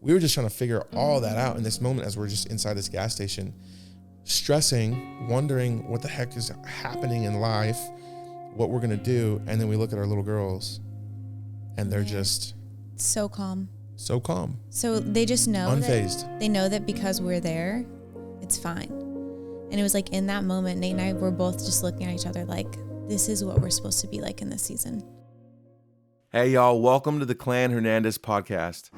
we were just trying to figure all that out in this moment as we're just inside this gas station, stressing, wondering what the heck is happening in life, what we're going to do. And then we look at our little girls and they're just so calm. So calm. So they just know unfazed. They know that because we're there, it's fine. And it was like in that moment, Nate and I were both just looking at each other like, this is what we're supposed to be like in this season. Hey, y'all. Welcome to the Clan Hernandez podcast.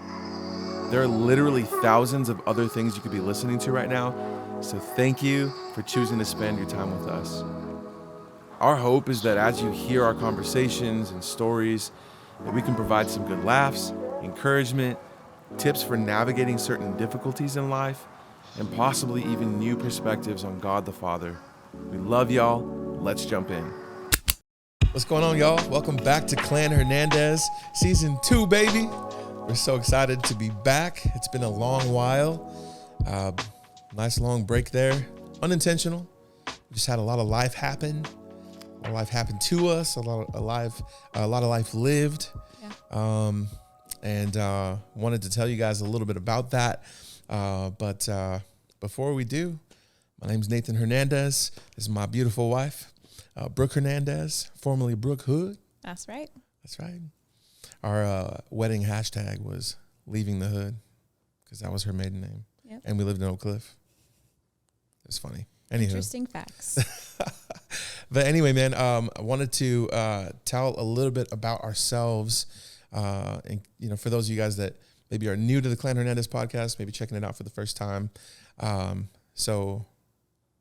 There are literally thousands of other things you could be listening to right now. So thank you for choosing to spend your time with us. Our hope is that as you hear our conversations and stories, that we can provide some good laughs, encouragement, tips for navigating certain difficulties in life, and possibly even new perspectives on God the Father. We love y'all. Let's jump in. What's going on, y'all? Welcome back to Clan Hernandez, season 2, baby. We're so excited to be back. It's been a long while. Nice long break there. Unintentional. We just had a lot of life happen. A lot of life happened to us. A lot of life lived. Yeah. And wanted to tell you guys a little bit about that. But before we do, my name's Nathan Hernandez. This is my beautiful wife, Brooke Hernandez, formerly Brooke Hood. That's right. That's right. Our wedding hashtag was leaving the hood because that was her maiden name. Yep. And we lived in Oak Cliff. It's funny. Anywho. Interesting facts. But anyway, man, I wanted to tell a little bit about ourselves. And, you know, for those of you guys that maybe are new to the Clan Hernandez podcast, maybe checking it out for the first time. So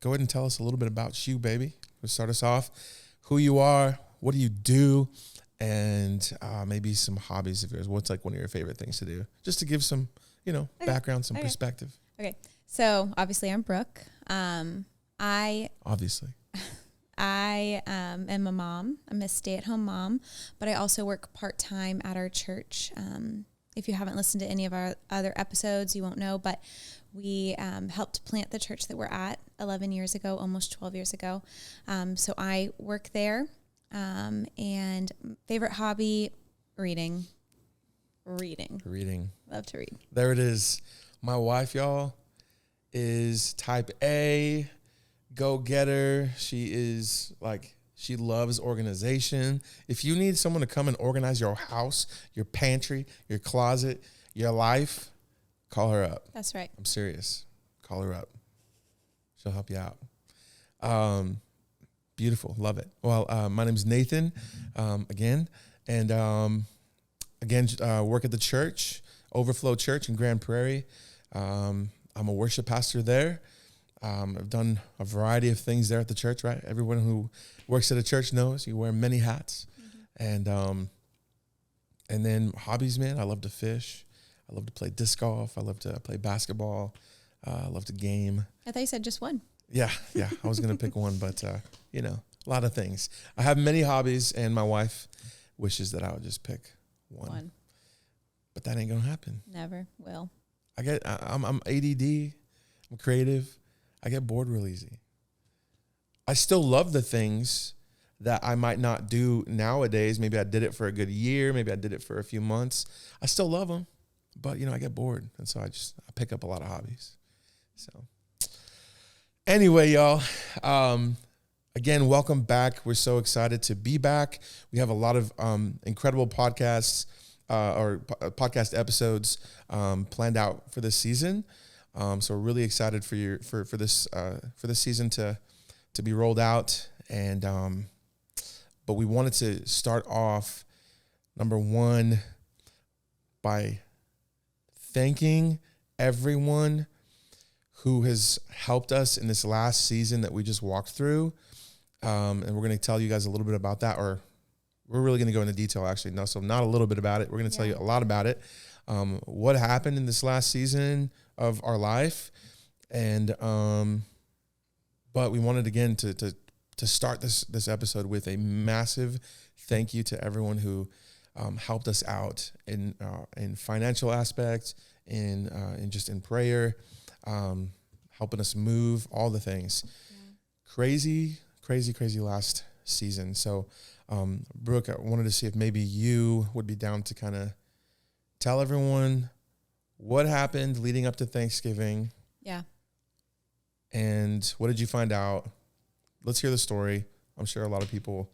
go ahead and tell us a little bit about you, baby. We'll start us off. Who you are, what do you do, and maybe some hobbies of yours. What's like one of your favorite things to do? Just to give some, background, some perspective. Okay. So obviously I'm Brooke. Obviously. I am a mom. I'm a stay-at-home mom, but I also work part-time at our church. If you haven't listened to any of our other episodes, you won't know, but we helped plant the church that we're at 11 years ago, almost 12 years ago. So I work there. And favorite hobby, reading. Love to read. There it is. My wife, y'all, is type A, go-getter. She loves organization. If you need someone to come and organize your house, your pantry, your closet, your life, call her up. That's right. I'm serious. Call her up. She'll help you out. Beautiful. Love it. Well, my name's Nathan, again. And work at the church, Overflow Church in Grand Prairie. I'm a worship pastor there. I've done a variety of things there at the church, right? Everyone who works at a church knows you wear many hats. Mm-hmm. And then hobbies, man. I love to fish. I love to play disc golf. I love to play basketball. I love to game. I thought you said just one. Yeah. I was going to pick one, but, a lot of things. I have many hobbies, and my wife wishes that I would just pick one. But that ain't going to happen. Never will. I'm ADD. I'm creative. I get bored real easy. I still love the things that I might not do nowadays. Maybe I did it for a good year. Maybe I did it for a few months. I still love them, but, I get bored. And so I pick up a lot of hobbies. So anyway, y'all, again, welcome back. We're so excited to be back. We have a lot of incredible podcasts podcast episodes planned out for this season. So we're really excited for this season to be rolled out. And but we wanted to start off, number one, by thanking everyone who has helped us in this last season that we just walked through. And we're going to tell you guys a little bit about that, or we're really going to go into detail, actually. No, so not a little bit about it. We're going to tell you a lot about it. What happened in this last season of our life. And, but we wanted, again, to start this episode with a massive thank you to everyone who helped us out in financial aspects, in just in prayer, helping us move, all the things. Yeah. Crazy last season. So, Brooke, I wanted to see if maybe you would be down to kind of tell everyone what happened leading up to Thanksgiving? Yeah. And what did you find out? Let's hear the story. I'm sure a lot of people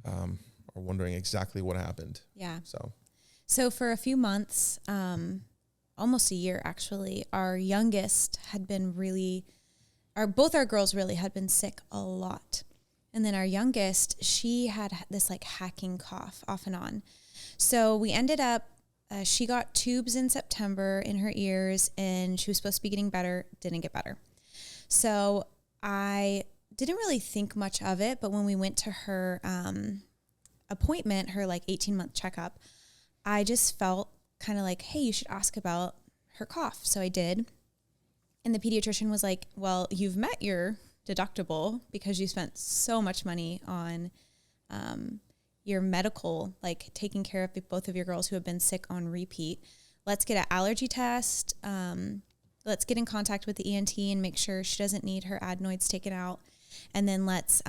are wondering exactly what happened. Yeah. So for a few months, almost a year actually, our youngest had been both our girls really had been sick a lot. And then our youngest, she had this like hacking cough off and on. So we ended up, she got tubes in September in her ears, and she was supposed to be getting better, didn't get better. So I didn't really think much of it, but when we went to her appointment, her like 18-month checkup, I just felt kind of like, hey, you should ask about her cough. So I did. And the pediatrician was like, well, you've met your deductible because you spent so much money on your medical, like taking care of both of your girls who have been sick on repeat. Let's get an allergy test. Let's get in contact with the ENT and make sure she doesn't need her adenoids taken out. And then let's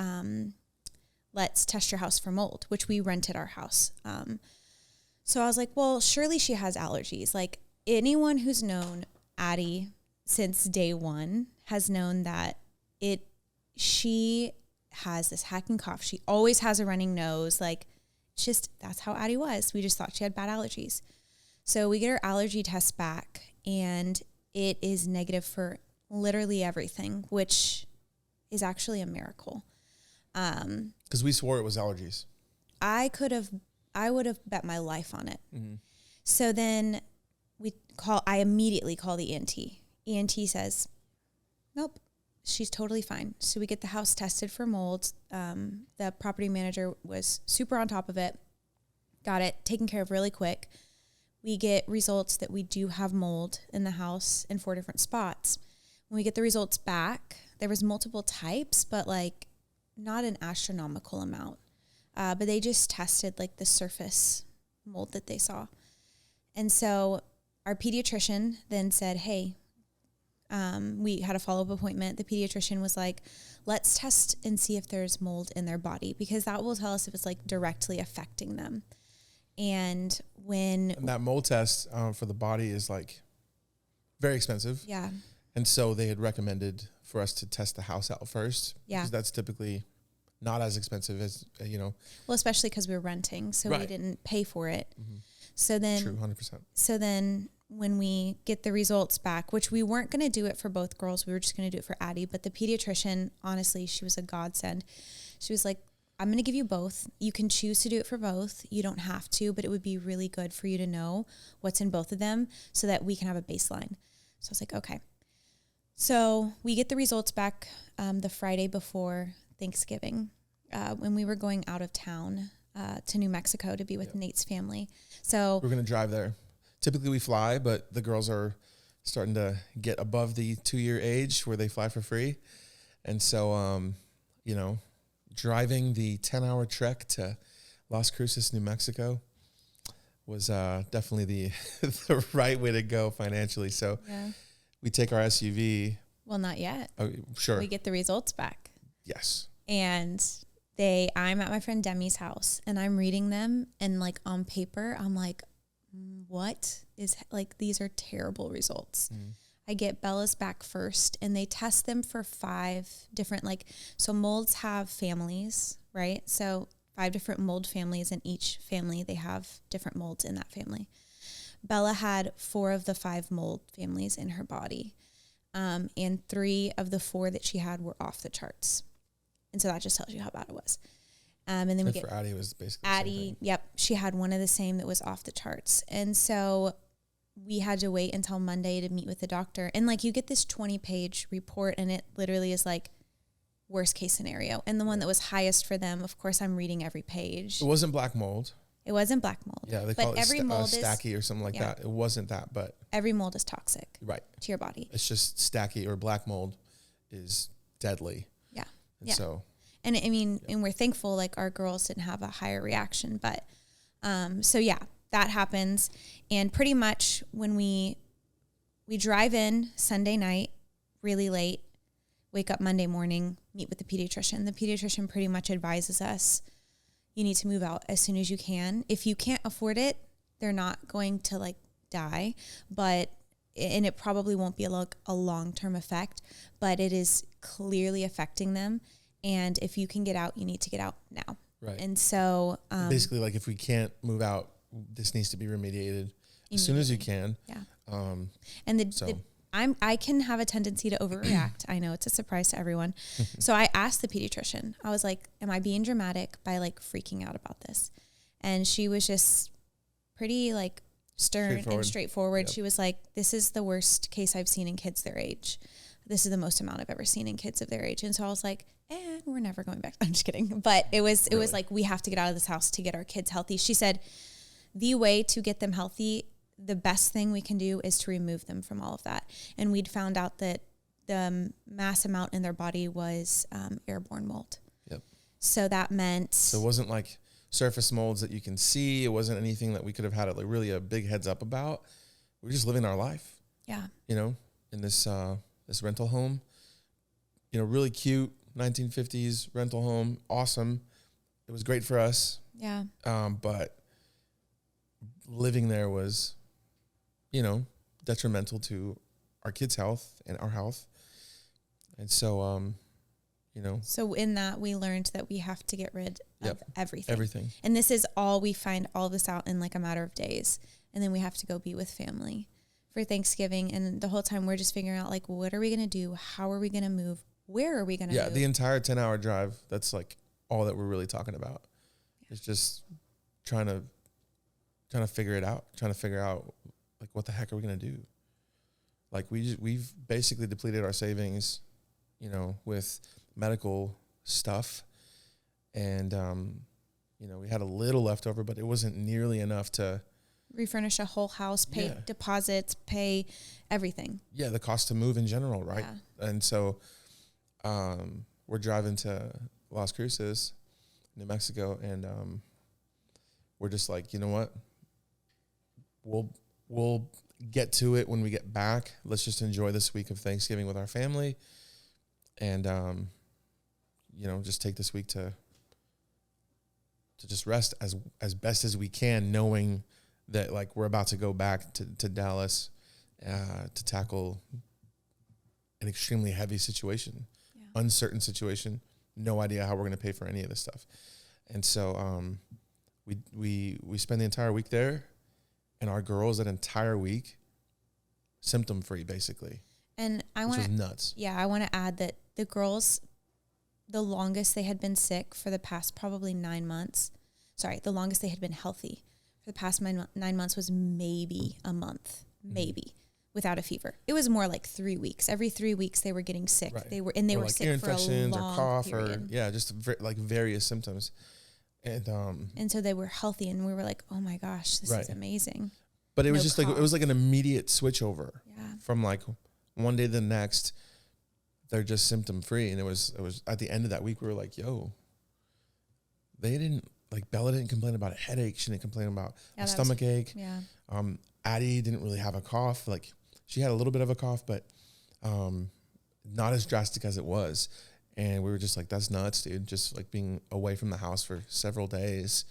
test your house for mold, which we rented our house. So I was like, well, surely she has allergies. Like anyone who's known Addie since day one has known that she has this hacking cough. She always has a running nose. Like it's just, that's how Addie was. We just thought she had bad allergies. So we get her allergy test back, and it is negative for literally everything, which is actually a miracle. because we swore it was allergies. I would have bet my life on it. Mm-hmm. So then I immediately call the ENT. ENT says, nope, she's totally fine. So we get the house tested for mold. The property manager was super on top of it, got it taken care of really quick. We get results that we do have mold in the house in 4 different spots. When we get the results back, there was multiple types, but like not an astronomical amount. But they just tested like the surface mold that they saw. And so our pediatrician then said, hey, we had a follow-up appointment. The pediatrician was like, let's test and see if there's mold in their body, because that will tell us if it's like directly affecting them. And that mold test for the body is like very expensive. Yeah. And so they had recommended for us to test the house out first. Yeah. Because that's typically not as expensive as, Well, especially because we were renting, so right. We didn't pay for it. Mm-hmm. So then, true, 100%. So then when we get the results back, which we weren't going to do it for both girls, we were just going to do it for Addie. But the pediatrician, honestly, she was a godsend. She was like, I'm going to give you both. You can choose to do it for both. You don't have to, but it would be really good for you to know what's in both of them so that we can have a baseline. So I was like, okay. So we get the results back the Friday before Thanksgiving when we were going out of town to New Mexico to be with Nate's family. So we're going to drive there. Typically we fly, but the girls are starting to get above the 2-year age where they fly for free. And so, driving the 10-hour trek to Las Cruces, New Mexico was definitely the right way to go financially. So we take our SUV. Well, not yet. Oh, sure. We get the results back. Yes. And I'm at my friend Demi's house, and I'm reading them, and like on paper, I'm like, what is, like, these are terrible results. Mm. I get Bella's back first, and they test them for 5 different, so molds have families, right? So 5 different mold families, and each family, they have different molds in that family. Bella had 4 of the 5 mold families in her body. And 3 of the 4 that she had were off the charts. And so that just tells you how bad it was. And then we get for Addie, it was basically Addie. Yep. She had one of the same that was off the charts. And so we had to wait until Monday to meet with the doctor. And you get this 20-page report, and it literally is like worst case scenario. And the one that was highest for them, of course, I'm reading every page. It wasn't black mold. It wasn't black mold. Yeah, they call it stacky or something like that. It wasn't that, but every mold is toxic. Right. To your body. It's just stacky or black mold is deadly. Yeah. And so. And I mean, and we're thankful our girls didn't have a higher reaction, but that happens. And pretty much when we drive in Sunday night, really late, wake up Monday morning, meet with the pediatrician. The pediatrician pretty much advises us, you need to move out as soon as you can. If you can't afford it, they're not going to die, but and it probably won't be a long-term effect, but it is clearly affecting them. And if you can get out, you need to get out now. Right. And so basically, like, if we can't move out, this needs to be remediated as soon as you can. Yeah. And I can have a tendency to overreact. I know it's a surprise to everyone. So I asked the pediatrician, I was like, am I being dramatic by like freaking out about this? And she was just pretty like stern and straightforward. Yep. She was like, this is the worst case I've seen in kids their age. This is the most amount I've ever seen in kids of their age. And so I was like, we're never going back. I'm just kidding. But it was like, we have to get out of this house to get our kids healthy. She said, the way to get them healthy, the best thing we can do is to remove them from all of that. And we'd found out that the mass amount in their body was airborne mold. Yep. So that meant... So it wasn't like surface molds that you can see. It wasn't anything that we could have had like really a big heads up about. We were just living our life. Yeah. You know, in this rental home. You know, really cute 1950s rental home. Awesome. It was great for us. Yeah. But living there was, you know, detrimental to our kids' health and our health. And so, you know. So in that, we learned that we have to get rid of everything. Everything. And this is all, we find all this out in like a matter of days. And then we have to go be with family for Thanksgiving. And the whole time we're just figuring out like, what are we going to do? How are we going to move? Where are we going to move? Yeah, the entire 10-hour drive, that's like all that we're really talking about. Yeah. It's just trying to figure it out, trying to figure out like what the heck are we going to do? Like we've basically depleted our savings, you know, with medical stuff. And, you know, we had a little left over, but it wasn't nearly enough to refurnish a whole house, pay deposits, pay everything. Yeah, the cost to move in general, right? Yeah. And so we're driving to Las Cruces, New Mexico, and we're just like, you know what? We'll get to it when we get back. Let's just enjoy this week of Thanksgiving with our family, and you know, just take this week to just rest as best as we can, knowing that like we're about to go back to Dallas to tackle an extremely heavy situation, uncertain situation, no idea how we're going to pay for any of this stuff. And so we spend the entire week there, and our girls that entire week symptom free basically. And which was nuts. Yeah, I want to add that the girls, the longest they had been sick for the past probably 9 months. Sorry, the longest they had been healthy for the past 9 months was maybe a month, maybe, without a fever. It was more like 3 weeks. Every 3 weeks they were getting sick. Right. They were like sick for a long or cough period. Or just like various symptoms. And so they were healthy, and we were like, oh my gosh, this is amazing. But it was just cough. Like, it was like an immediate switch over from like one day to the next. They're just symptom free. And it was at the end of that week, we were like, yo, they didn't, like Bella didn't complain about a headache. She didn't complain about a stomach ache. Yeah. Addie didn't really have a cough. Like she had a little bit of a cough, but not as drastic as it was. And we were just like, that's nuts, dude. Just like being away from the house for several days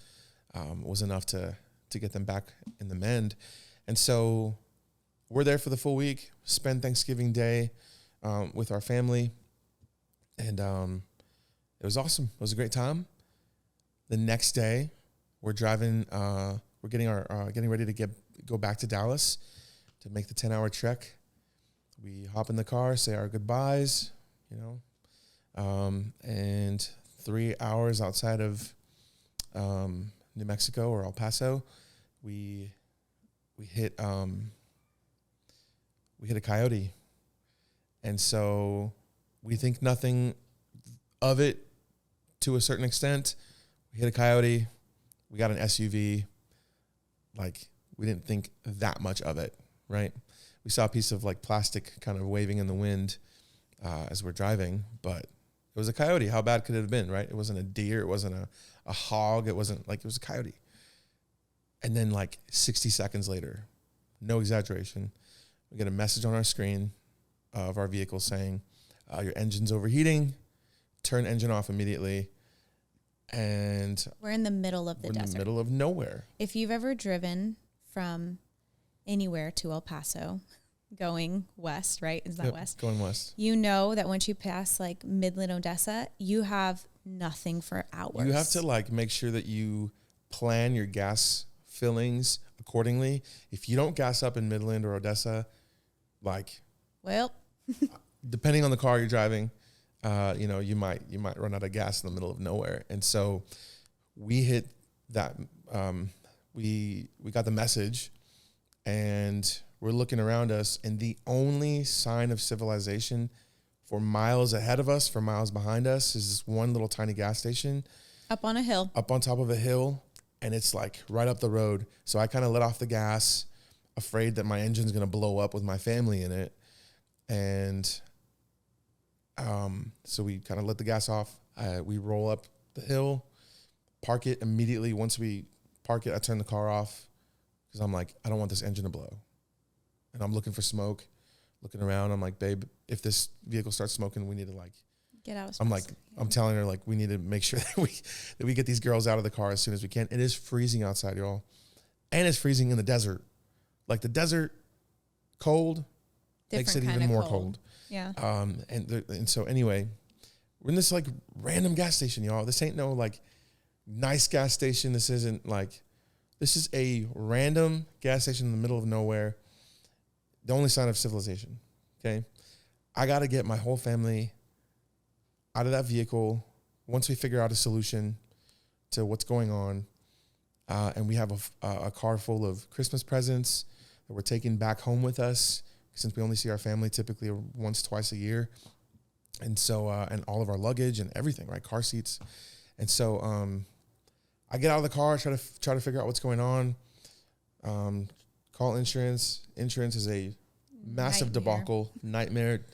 was enough to get them back in the mend. And so we're there for the full week, spend Thanksgiving Day with our family. And it was awesome. It was a great time. The next day, we're driving, we're getting ready to go back to Dallas to make the 10-hour trek. We hop in the car, say our goodbyes, you know, and 3 hours outside of New Mexico or El Paso, we hit a coyote. And so we think nothing of it to a certain extent. We hit a coyote. We got an SUV. Like, we didn't think that much of it, right? We saw a piece of like plastic kind of waving in the wind as we're driving, but it was a coyote. How bad could it have been, right? It wasn't a deer. It wasn't a hog. It wasn't like, it was a coyote. And then like 60 seconds later, no exaggeration, we get a message on our screen of our vehicle saying, your engine's overheating, turn engine off immediately. And we're in the middle of the desert. In the middle of nowhere. If you've ever driven from anywhere to El Paso, going west, right? Is that Yep, west? going west. You know that once you pass like Midland, Odessa, you have nothing for hours. You have to like make sure that you plan your gas fillings accordingly. If you don't gas up in Midland or Odessa, like, well, depending on the car you're driving, you might run out of gas in the middle of nowhere. And so we hit that. We got the message, and we're looking around us, and the only sign of civilization for miles ahead of us, for miles behind us, is this one little tiny gas station up on a hill, up on top of a hill, and it's like right up the road. So I kind of let off the gas, afraid that my engine's going to blow up with my family in it. And so we kind of let the gas off. We roll up the hill, park it immediately. Once we park it, I turn the car off because I'm like, I don't want this engine to blow. And I'm looking for smoke, looking around. I'm like, babe, if this vehicle starts smoking, we need to like get out. I'm like, I'm telling her like, we need to make sure that we get these girls out of the car as soon as we can. It is freezing outside, y'all, and it's freezing in the desert. Like the desert, cold, makes it even more cold. Yeah. And so anyway, we're in this like random gas station, y'all. This ain't no like nice gas station. This isn't like, this is a random gas station in the middle of nowhere. The only sign of civilization. Okay. I got to get my whole family out of that vehicle once we figure out a solution to what's going on. And we have a car full of Christmas presents that we're taking back home with us, since we only see our family typically once, twice a year. And so, and all of our luggage and everything, right? Car seats. And so, I get out of the car, try to figure out what's going on. Call insurance. Insurance is a massive debacle, nightmare.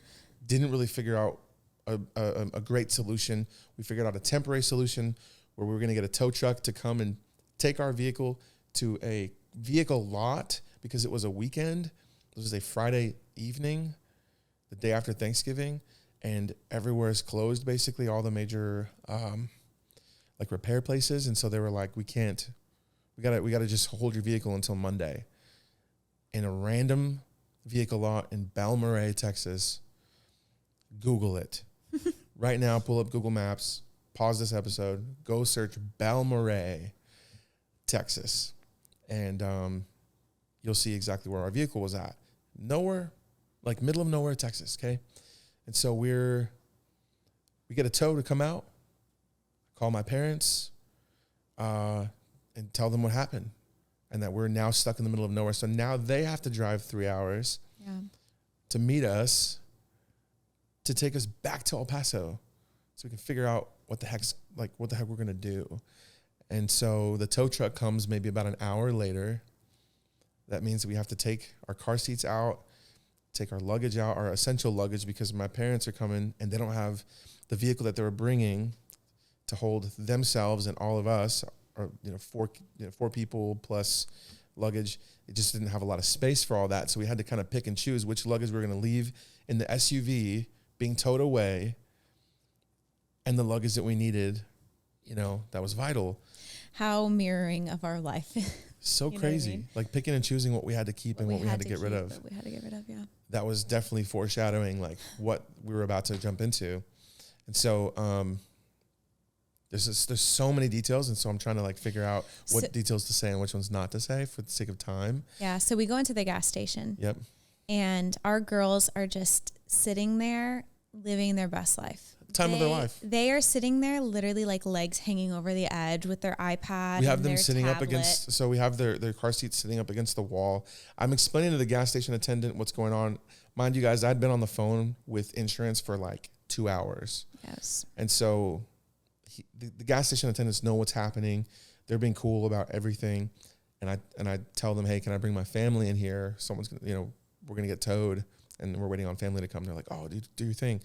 Didn't really figure out a great solution. We figured out a temporary solution where we were going to get a tow truck to come and take our vehicle to a vehicle lot because it was a weekend. This was a Friday evening, the day after Thanksgiving, and everywhere is closed, basically, all the major like repair places. And so they were like, we gotta just hold your vehicle until Monday. In a random vehicle lot in Balmorhea, Texas. Google it. Right now, pull up Google Maps, pause this episode, go search Balmorhea, Texas. And you'll see exactly where our vehicle was at. Nowhere, like middle of nowhere, Texas, okay? And so we get a tow to come out, call my parents, and tell them what happened and that we're now stuck in the middle of nowhere. So now they have to drive 3 hours to meet us, to take us back to El Paso so we can figure out what the heck we're going to do. And so the tow truck comes maybe about an hour later. That means that we have to take our car seats out, take our luggage out, our essential luggage, because my parents are coming and they don't have the vehicle that they were bringing to hold themselves and all of us, or four people plus luggage. It just didn't have a lot of space for all that. So we had to kind of pick and choose which luggage we were going to leave in the SUV being towed away, and the luggage that we needed, that was vital. How mirroring of our life. So crazy. Like picking and choosing what we had to keep and what we had to get rid of. What we had to get rid of, yeah. That was definitely foreshadowing like what we were about to jump into. And so there's so many details, and so I'm trying to like figure out what details to say and which ones not to say for the sake of time. Yeah, so we go into the gas station. Yep. And our girls are just sitting there living their best life. Time of their life. They are sitting there literally like legs hanging over the edge with their iPad. We have them their sitting tablet. up against, so we have their car seats sitting up against the wall. I'm explaining to the gas station attendant what's going on. Mind you guys, I'd been on the phone with insurance for like 2 hours. Yes. And so the gas station attendants know what's happening. They're being cool about everything. And I tell them, hey, can I bring my family in here? Someone's gonna, we're gonna get towed, and we're waiting on family to come. They're like, oh, do your thing.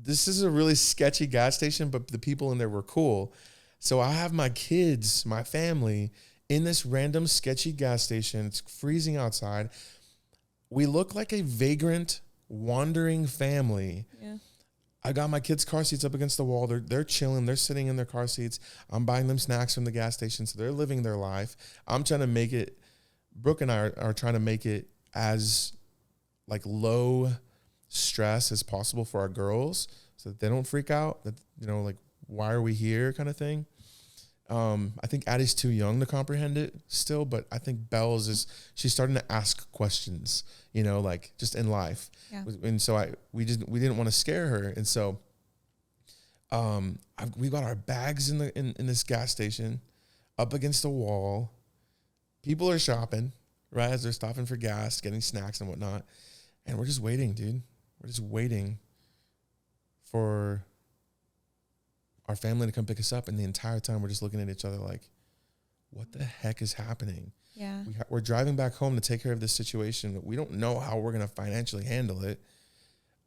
This is a really sketchy gas station, but the people in there were cool. So I have my kids, my family, in this random sketchy gas station. It's freezing outside. We look like a vagrant, wandering family. Yeah. I got my kids' car seats up against the wall. They're chilling. They're sitting in their car seats. I'm buying them snacks from the gas station, so they're living their life. I'm trying to make it. Brooke and I are trying to make it as like low stress as possible for our girls so that they don't freak out, that, you know, like, why are we here kind of thing. I think Addie's too young to comprehend it still, but I think Belle's she's starting to ask questions, you know, like just in life. Yeah. And so we didn't want to scare her. And so, we got our bags in this gas station up against the wall. People are shopping, right? As they're stopping for gas, getting snacks and whatnot. And we're just waiting, dude. We're just waiting for our family to come pick us up. And the entire time we're just looking at each other like, what the heck is happening? Yeah. We're driving back home to take care of this situation. We don't know how we're going to financially handle it.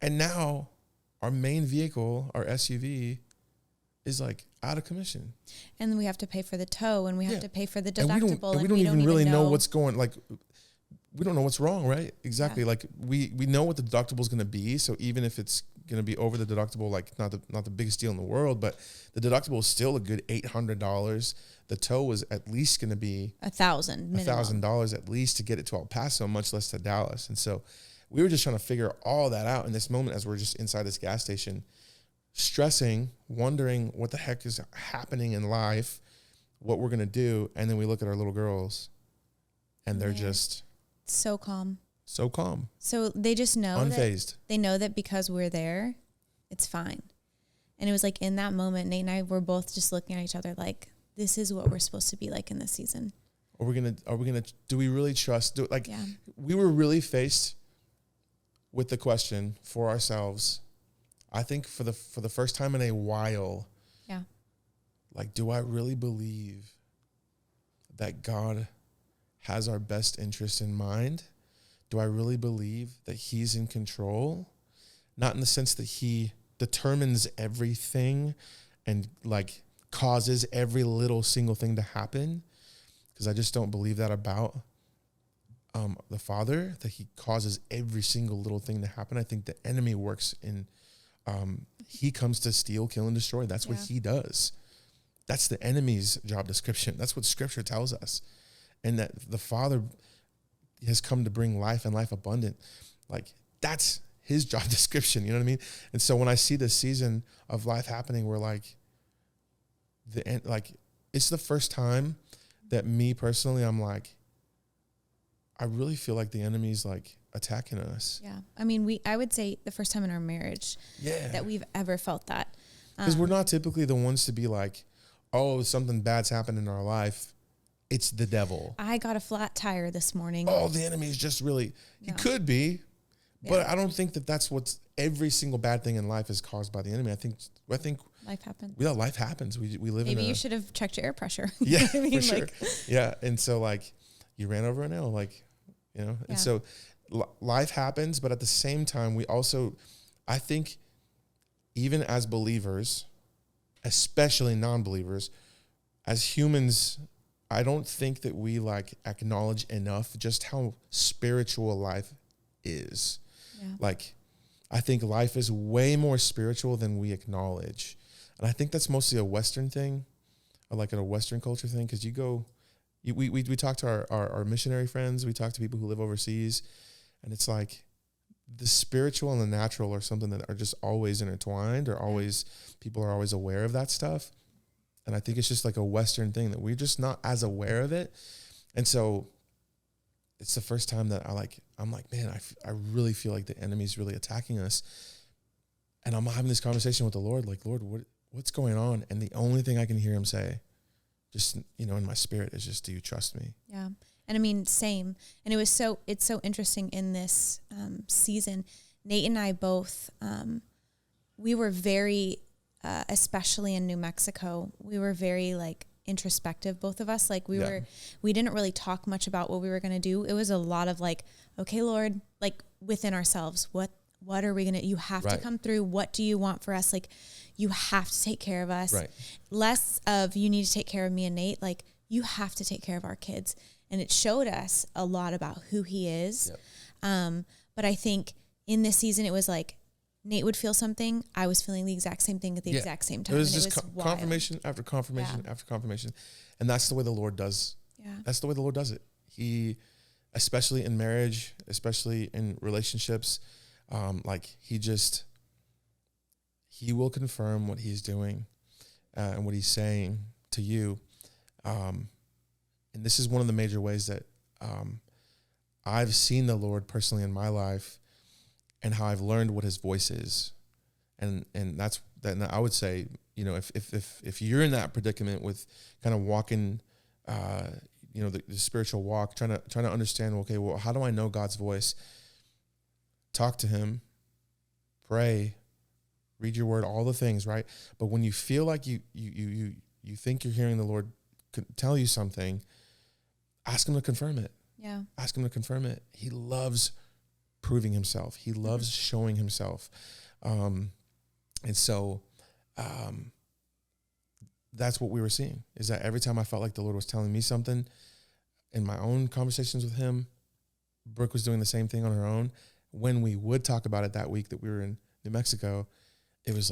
And now our main vehicle, our SUV, is like out of commission. And we have to pay for the tow, and we have to pay for the deductible. And we don't even really know what's going, like, we don't know what's wrong, right? Exactly. Yeah. Like we know what the deductible is going to be. So even if it's going to be over the deductible, like not the biggest deal in the world, but the deductible is still a good $800. The tow was at least going to be $1,000 at least to get it to El Paso, much less to Dallas. And so we were just trying to figure all that out in this moment as we're just inside this gas station, stressing, wondering what the heck is happening in life, what we're going to do. And then we look at our little girls and they're just so calm. So calm. So they just know unfazed. They know that because we're there, it's fine. And it was like in that moment, Nate and I were both just looking at each other like, this is what we're supposed to be like in this season. Are we gonna do we really trust? We were really faced with the question for ourselves, I think for the first time in a while. Yeah. Like, do I really believe that God has our best interest in mind? Do I really believe that he's in control? Not in the sense that he determines everything and like causes every little single thing to happen, because I just don't believe that about the Father, that he causes every single little thing to happen. I think the enemy works in, he comes to steal, kill, and destroy. That's what he does. That's the enemy's job description. That's what Scripture tells us. And that the Father has come to bring life and life abundant. Like, that's his job description. You know what I mean? And so when I see this season of life happening, we're like, it's the first time that me personally, I'm like, I really feel like the enemy's like attacking us. Yeah. I mean, I would say the first time in our marriage that we've ever felt that. Because we're not typically the ones to be like, oh, something bad's happened in our life. It's the devil. I got a flat tire this morning. Oh, the enemy is just really, he could be, but I don't think that that's what's every single bad thing in life is caused by the enemy. I think life happens. Yeah, life happens. We live Maybe you should have checked your air pressure. Yeah, I mean? For sure. Yeah. And so like you ran over a nail, like, you know, and so life happens, but at the same time, we also, I think even as believers, especially non-believers, as humans, I don't think that we like acknowledge enough just how spiritual life is. Yeah. Like, I think life is way more spiritual than we acknowledge. And I think that's mostly a Western thing, or like a Western culture thing. Cause we talk to our missionary friends, we talk to people who live overseas, and it's like the spiritual and the natural are something that are just always intertwined, or always, people are always aware of that stuff. And I think it's just like a Western thing that we're just not as aware of it. And so it's the first time that I'm like, man, I really feel like the enemy's really attacking us. And I'm having this conversation with the Lord, like, Lord, what's going on? And the only thing I can hear him say, just, you know, in my spirit, is just, do you trust me? Yeah. And I mean, same. And it's so interesting in this season. Nate and I both, we were very, especially in New Mexico, we were very like introspective, both of us. Like we didn't really talk much about what we were going to do. It was a lot of like, okay, Lord, like within ourselves, what are we going to, you have to come through. What do you want for us? Like you have to take care of us. Right. Less of you need to take care of me and Nate. Like you have to take care of our kids. And it showed us a lot about who he is. Yep. But I think in this season, it was like, Nate would feel something. I was feeling the exact same thing at the exact same time. It was just confirmation after confirmation after confirmation. And that's the way the Lord does. Yeah. That's the way the Lord does it. He especially in marriage, especially in relationships. Like he will confirm what he's doing and what he's saying to you. And this is one of the major ways that I've seen the Lord personally in my life and how I've learned what his voice is. And that's that. I would say, you know, if you're in that predicament with kind of walking, you know, the spiritual walk, trying to understand, okay, well, how do I know God's voice? Talk to him, pray, read your word, all the things, right? But when you feel like you think you're hearing the Lord tell you something, ask him to confirm it. Yeah. Ask him to confirm it. He loves proving himself. He loves showing himself. And so that's what we were seeing, is that every time I felt like the Lord was telling me something in my own conversations with him, Brooke was doing the same thing on her own. When we would talk about it that week that we were in New Mexico, it was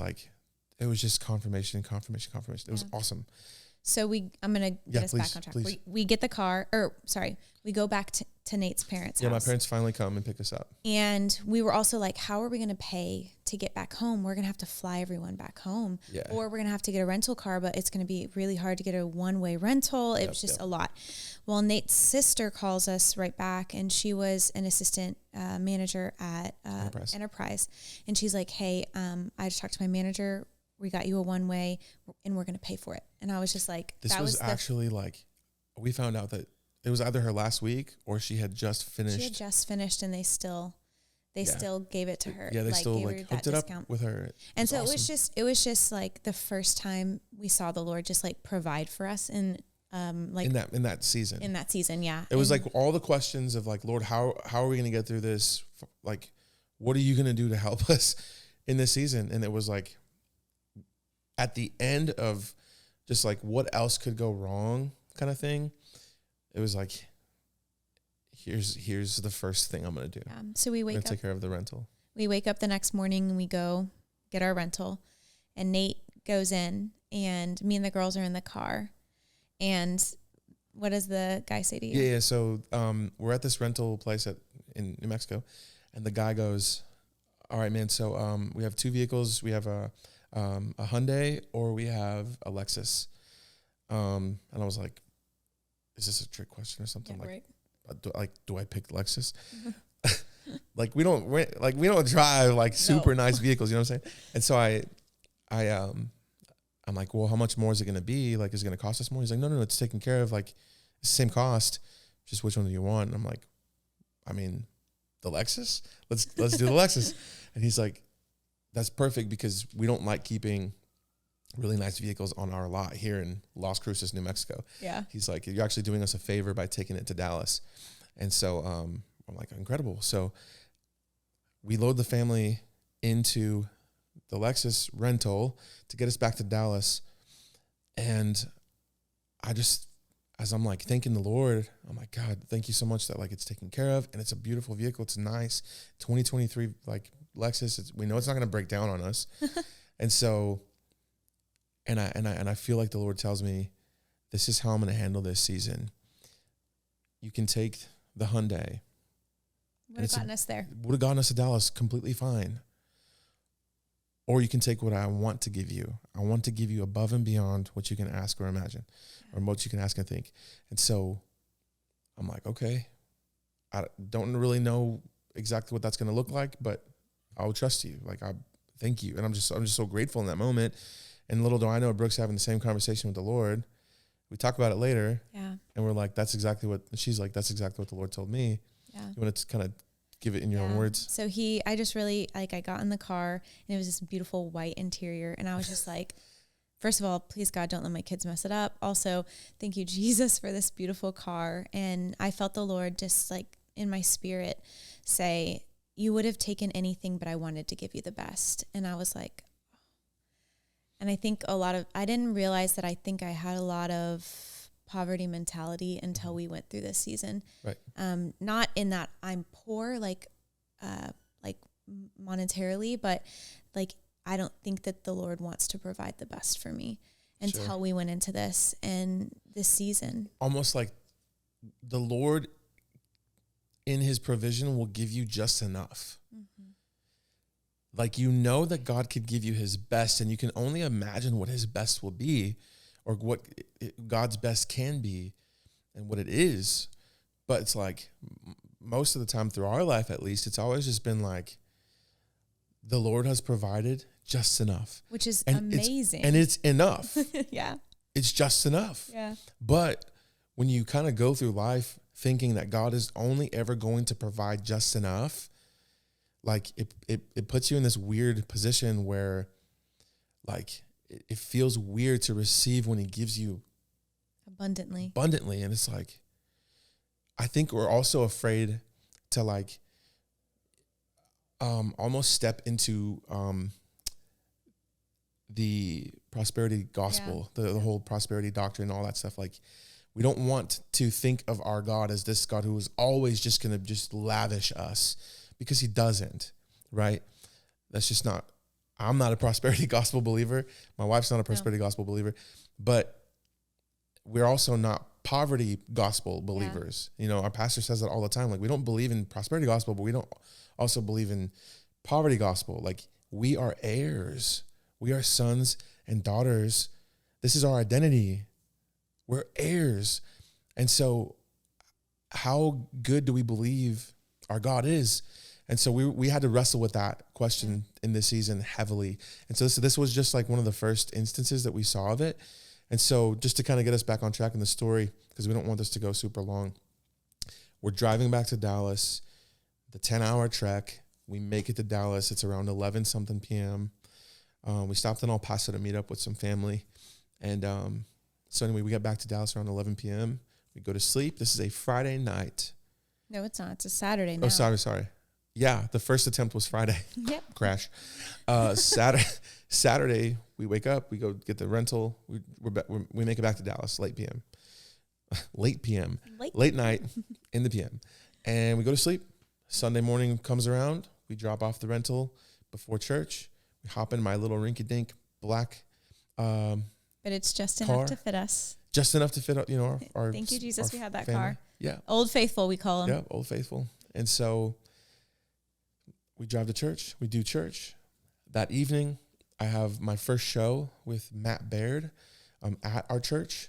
just confirmation. It was awesome. So I'm going to get us back on track. We get the car, we go back to Nate's parents' house. Yeah, my parents finally come and pick us up. And we were also like, how are we going to pay to get back home? We're going to have to fly everyone back home. Yeah. Or we're going to have to get a rental car, but it's going to be really hard to get a one-way rental. It was just a lot. Well, Nate's sister calls us right back, and she was an assistant manager at Enterprise. And she's like, hey, I just talked to my manager. We got you a one-way, and we're going to pay for it. And I was just like, this was actually like, we found out that it was either her last week or she had just finished. She had just finished, and they still gave it to her. Yeah, they still hooked it up with her. And so awesome. it was just like the first time we saw the Lord just like provide for us in that season. In that season, yeah. It was like all the questions of like, Lord, how are we going to get through this? Like, what are you going to do to help us in this season? And it was like, at the end of just like what else could go wrong kind of thing, it was like, here's the first thing I'm going to do. Yeah. So we take care of the rental. We wake up the next morning and we go get our rental, and Nate goes in, and me and the girls are in the car. And what does the guy say to you? Yeah. So we're at this rental place in New Mexico, and the guy goes, all right, man. So we have two vehicles. We have a Hyundai, or we have a Lexus. And I was like, is this a trick question or something? Yeah, right. Do I pick Lexus? Like we don't drive like super nice vehicles, you know what I'm saying? And so I'm like, well, how much more is it going to be? Like, is it going to cost us more? He's like, no, it's taken care of. Like, it's the same cost. Just which one do you want? And I'm like, I mean, the Lexus. Let's do the Lexus. And he's like, that's perfect, because we don't like keeping really nice vehicles on our lot here in Las Cruces, New Mexico. Yeah. He's like, you're actually doing us a favor by taking it to Dallas. And so I'm like, incredible. So we load the family into the Lexus rental to get us back to Dallas. And I just, as I'm like thanking the Lord, I'm like, God, thank you so much that like it's taken care of, and it's a beautiful vehicle. It's nice. 2023, like Lexus. We know it's not going to break down on us. And so, and I feel like the Lord tells me, this is how I'm going to handle this season. You can take the Hyundai. Would have gotten us there. Would have gotten us to Dallas completely fine. Or you can take what I want to give you. I want to give you above and beyond what you can ask or imagine, or what you can ask and think. And so I'm like, okay, I don't really know exactly what that's going to look like, but I will trust you. Like, I thank you. And I'm just so grateful in that moment. And little do I know, Brooke's having the same conversation with the Lord. We talk about it later. Yeah. And we're like, that's exactly what the Lord told me. Yeah. You want to kind of give it in your own words? So I just really, like, I got in the car, and it was this beautiful white interior. And I was just like, first of all, please God, don't let my kids mess it up. Also, thank you, Jesus, for this beautiful car. And I felt the Lord just like in my spirit say, you would have taken anything, but I wanted to give you the best. And I was like, and I think I didn't realize that I think I had a lot of poverty mentality until we went through this season. Right. Not in that I'm poor, like monetarily, but like, I don't think that the Lord wants to provide the best for me until we went into this and this season. Almost like the Lord in his provision will give you just enough. Mm-hmm. Like, you know that God could give you his best, and you can only imagine what his best will be, or what God's best can be and what it is. But it's like most of the time through our life, at least, it's always just been like the Lord has provided just enough. Which is and amazing. It's enough. Yeah. It's just enough. Yeah. But when you kind of go through life thinking that God is only ever going to provide just enough, like it puts you in this weird position where like it feels weird to receive when he gives you abundantly. And it's like, I think we're also afraid to like almost step into the prosperity gospel, the whole prosperity doctrine, all that stuff. Like, we don't want to think of our God as this God who is always just going to just lavish us, because he doesn't, right? That's just not, I'm not a prosperity gospel believer. My wife's not a prosperity gospel believer, but we're also not poverty gospel believers. You know, our pastor says that all the time. Like, we don't believe in prosperity gospel, but we don't also believe in poverty gospel. Like, we are heirs. We are sons and daughters. This is our identity. We're heirs. And so how good do we believe our God is? And so we had to wrestle with that question in this season heavily. And so this was just like one of the first instances that we saw of it. And so just to kind of get us back on track in the story, because we don't want this to go super long, we're driving back to Dallas, the 10-hour trek. We make it to Dallas. It's around 11 something p.m. We stopped in El Paso to meet up with some family. And so anyway, we got back to Dallas around 11 p.m. We go to sleep. This is a Friday night. No, it's not. It's a Saturday night. Oh, sorry. Yeah, the first attempt was Friday. Yep. Crash. Saturday, we wake up. We go get the rental. We make it back to Dallas, late p.m. Late night in the p.m. And we go to sleep. Sunday morning comes around. We drop off the rental before church. We hop in my little rinky-dink black but it's just car. enough to fit us. Just enough to fit, our Thank you, Jesus, we had that family. car. Yeah. Old Faithful, we call him. Yeah, Old Faithful. And so we drive to church. We do church. That evening, I have my first show with Matt Baird at our church.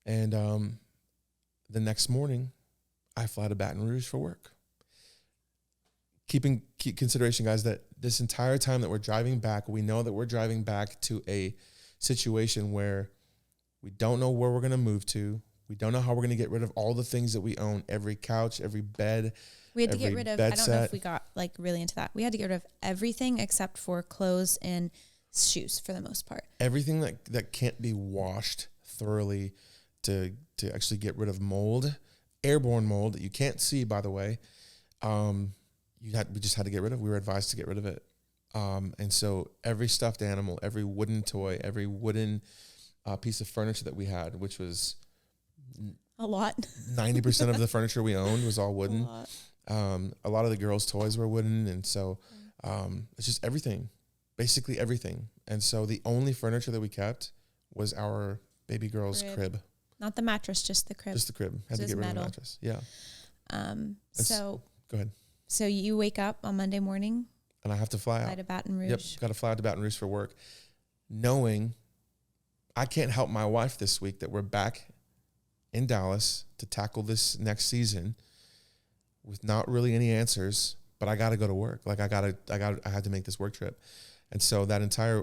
And the next morning, I fly to Baton Rouge for work. Keep consideration, guys, that this entire time that we're driving back, we know that we're driving back to a situation where we don't know where we're going to move to. We don't know how we're going to get rid of all the things that we own, every couch, every bed. We had to get rid of, I don't know if we got like really into that. We had to get rid of everything except for clothes and shoes for the most part. Everything that can't be washed thoroughly to actually get rid of mold, airborne mold that you can't see, by the way. We just had to get rid of. We were advised to get rid of it. And so every stuffed animal, every wooden toy, every wooden piece of furniture that we had, which was a lot, 90% of the furniture we owned was all wooden. A lot of the girls' toys were wooden. And so it's just everything, basically everything. And so the only furniture that we kept was our baby girl's crib. Not the mattress, just the crib. Just the crib. Had to get rid of the mattress. Yeah. So go ahead. So you wake up on Monday morning. And I have to fly out. To Baton Rouge. Yep, got to fly out to Baton Rouge for work, knowing I can't help my wife this week that we're back in Dallas to tackle this next season with not really any answers, but I got to go to work. Like I had to make this work trip. And so that entire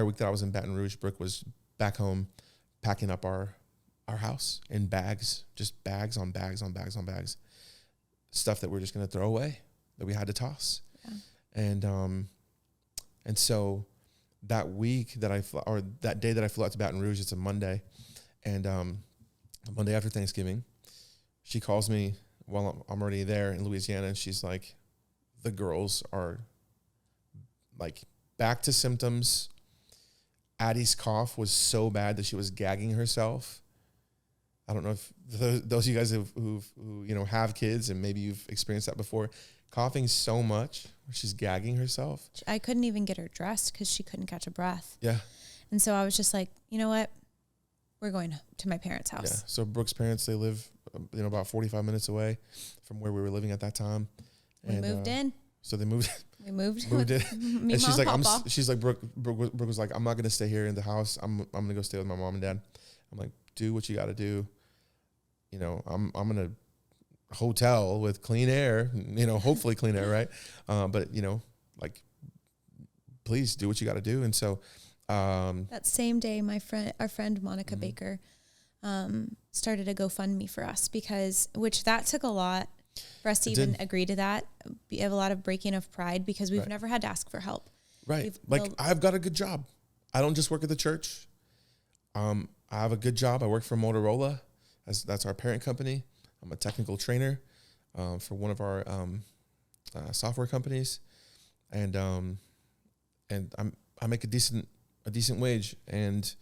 week that I was in Baton Rouge, Brooke was back home packing up our house in bags, just bags on bags on bags on bags. Stuff that we're just going to throw away, that we had to toss. Yeah. And so that week that that day that I flew out to Baton Rouge, it's a Monday. And the Monday after Thanksgiving, she calls me while I'm already there in Louisiana. And she's like, the girls are like back to symptoms. Addie's cough was so bad that she was gagging herself. I don't know if those of you guys who have kids and maybe you've experienced that before, coughing so much where she's gagging herself. I couldn't even get her dressed because she couldn't catch a breath. Yeah. And so I was just like, you know what? we're going to my parents' house. Yeah. So Brooke's parents, they live, about 45 minutes away from where we were living at that time. We moved in. So they moved. We moved in. Me, and she's Mom, like, Papa. she's like, Brooke was like, I'm not gonna stay here in the house. I'm gonna go stay with my mom and dad. I'm like, do what you got to do. I'm in a hotel with clean air. Hopefully clean air, right? But like, please do what you got to do. And so, that same day, our friend Monica Baker, started a GoFundMe for us which that took a lot for us to even agree to that. We have a lot of breaking of pride because we've never had to ask for help. Right. I've got a good job. I don't just work at the church. I have a good job. I work for Motorola. That's our parent company. I'm a technical trainer for one of our software companies, and I make a decent wage, and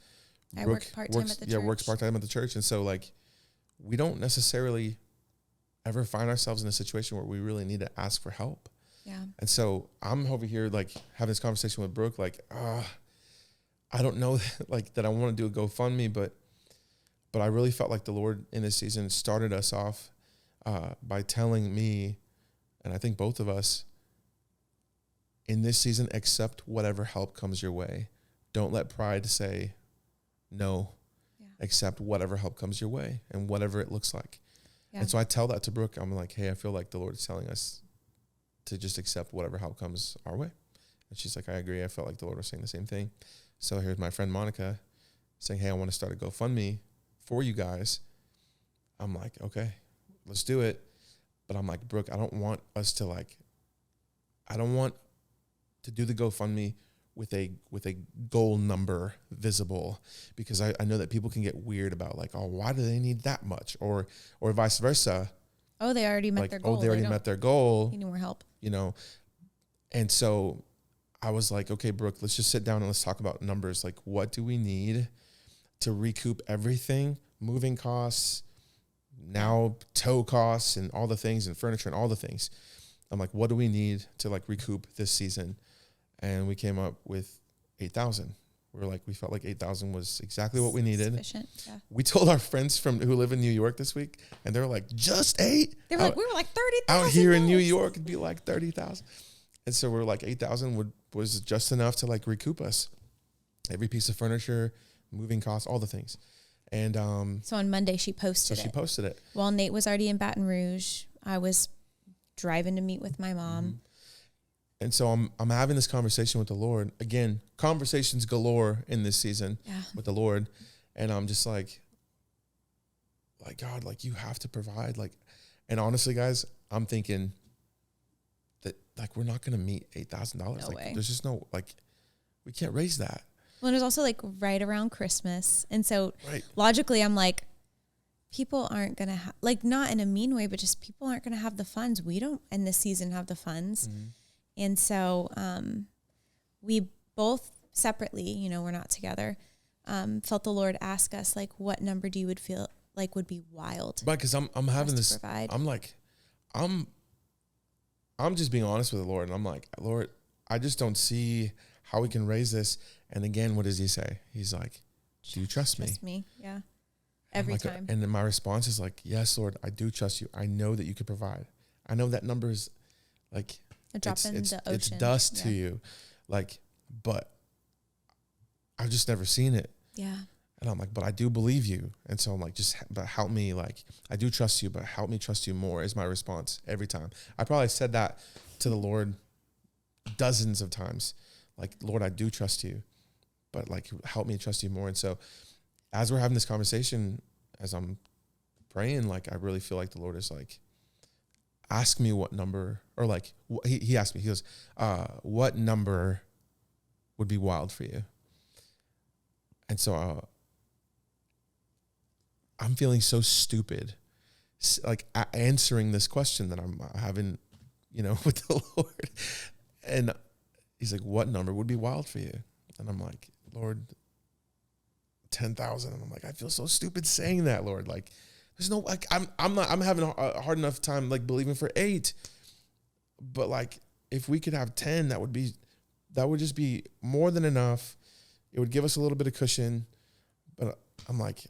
I work part-time at the church. Works part-time at the church. And so like, we don't necessarily ever find ourselves in a situation where we really need to ask for help. Yeah. And so I'm over here like having this conversation with Brooke, like, I don't know like that I want to do a GoFundMe, but I really felt like the Lord in this season started us off by telling me, and I think both of us, in this season, accept whatever help comes your way. Don't let pride say no. Yeah. Accept whatever help comes your way and whatever it looks like. Yeah. And so I tell that to Brooke. I'm like, hey, I feel like the Lord is telling us to just accept whatever help comes our way. And she's like, I agree. I felt like the Lord was saying the same thing. So here's my friend Monica saying, hey, I want to start a GoFundMe for you guys. I'm like, okay, let's do it. But I'm like, Brooke, I don't want to do the GoFundMe with a goal number visible, because I know that people can get weird about like, oh, why do they need that much? Or vice versa. Oh, they already met their goal. Oh, they already met their goal. Need more help. And so I was like, okay, Brooke, let's just sit down and let's talk about numbers. Like, what do we need to recoup everything? Moving costs, now tow costs and all the things, and furniture and all the things. I'm like, what do we need to like recoup this season? And we came up with 8,000. We felt like 8,000 was exactly what we needed. Sufficient, yeah. We told our friends who live in New York this week, and they were like, just 8? They were like, we were like 30,000. Out here in New York, it'd be like 30,000. And so we were like, 8,000 was just enough to like recoup us. Every piece of furniture, moving costs, all the things. And so on Monday she posted it. Well, Nate was already in Baton Rouge. I was driving to meet with my mom. Mm-hmm. And so I'm having this conversation with the Lord. Again, conversations galore in this season with the Lord. And I'm just like, God, like you have to provide. Like, and honestly, guys, I'm thinking that like we're not going to meet $8,000. No like way. There's just no, like, we can't raise that. Well, and it was also like right around Christmas. And so logically I'm like, people aren't going to have, like not in a mean way, but just people aren't going to have the funds. We don't in this season have the funds. Mm-hmm. And so we both separately, we're not together, felt the Lord ask us, like, what number do you would feel like would be wild? Right, because I'm having this, provide? I'm like, I'm just being honest with the Lord. And I'm like, Lord, I just don't see how we can raise this. And again, what does he say? He's like, do you trust me? Trust me, yeah. Every time. And then my response is like, yes, Lord, I do trust you. I know that you can provide. I know that number is like, a drop in the ocean. It's dust to you. Like, but I've just never seen it. Yeah. And I'm like, but I do believe you. And so I'm like, but help me. Like, I do trust you, but help me trust you more is my response every time. I probably said that to the Lord dozens of times. Like, Lord, I do trust you, but like, help me trust you more. And so as we're having this conversation, as I'm praying, like, I really feel like the Lord is like, ask me what number, or like, he asked me, he goes, what number would be wild for you? And so I'm feeling so stupid, like answering this question that I'm having, with the Lord. And he's like, what number would be wild for you? And I'm like, Lord, 10,000. And I'm like, I feel so stupid saying that, Lord. Like, there's no, like, I'm having a hard enough time, like, believing for 8. But, like, if we could have 10, that would just be more than enough. It would give us a little bit of cushion. But I'm like,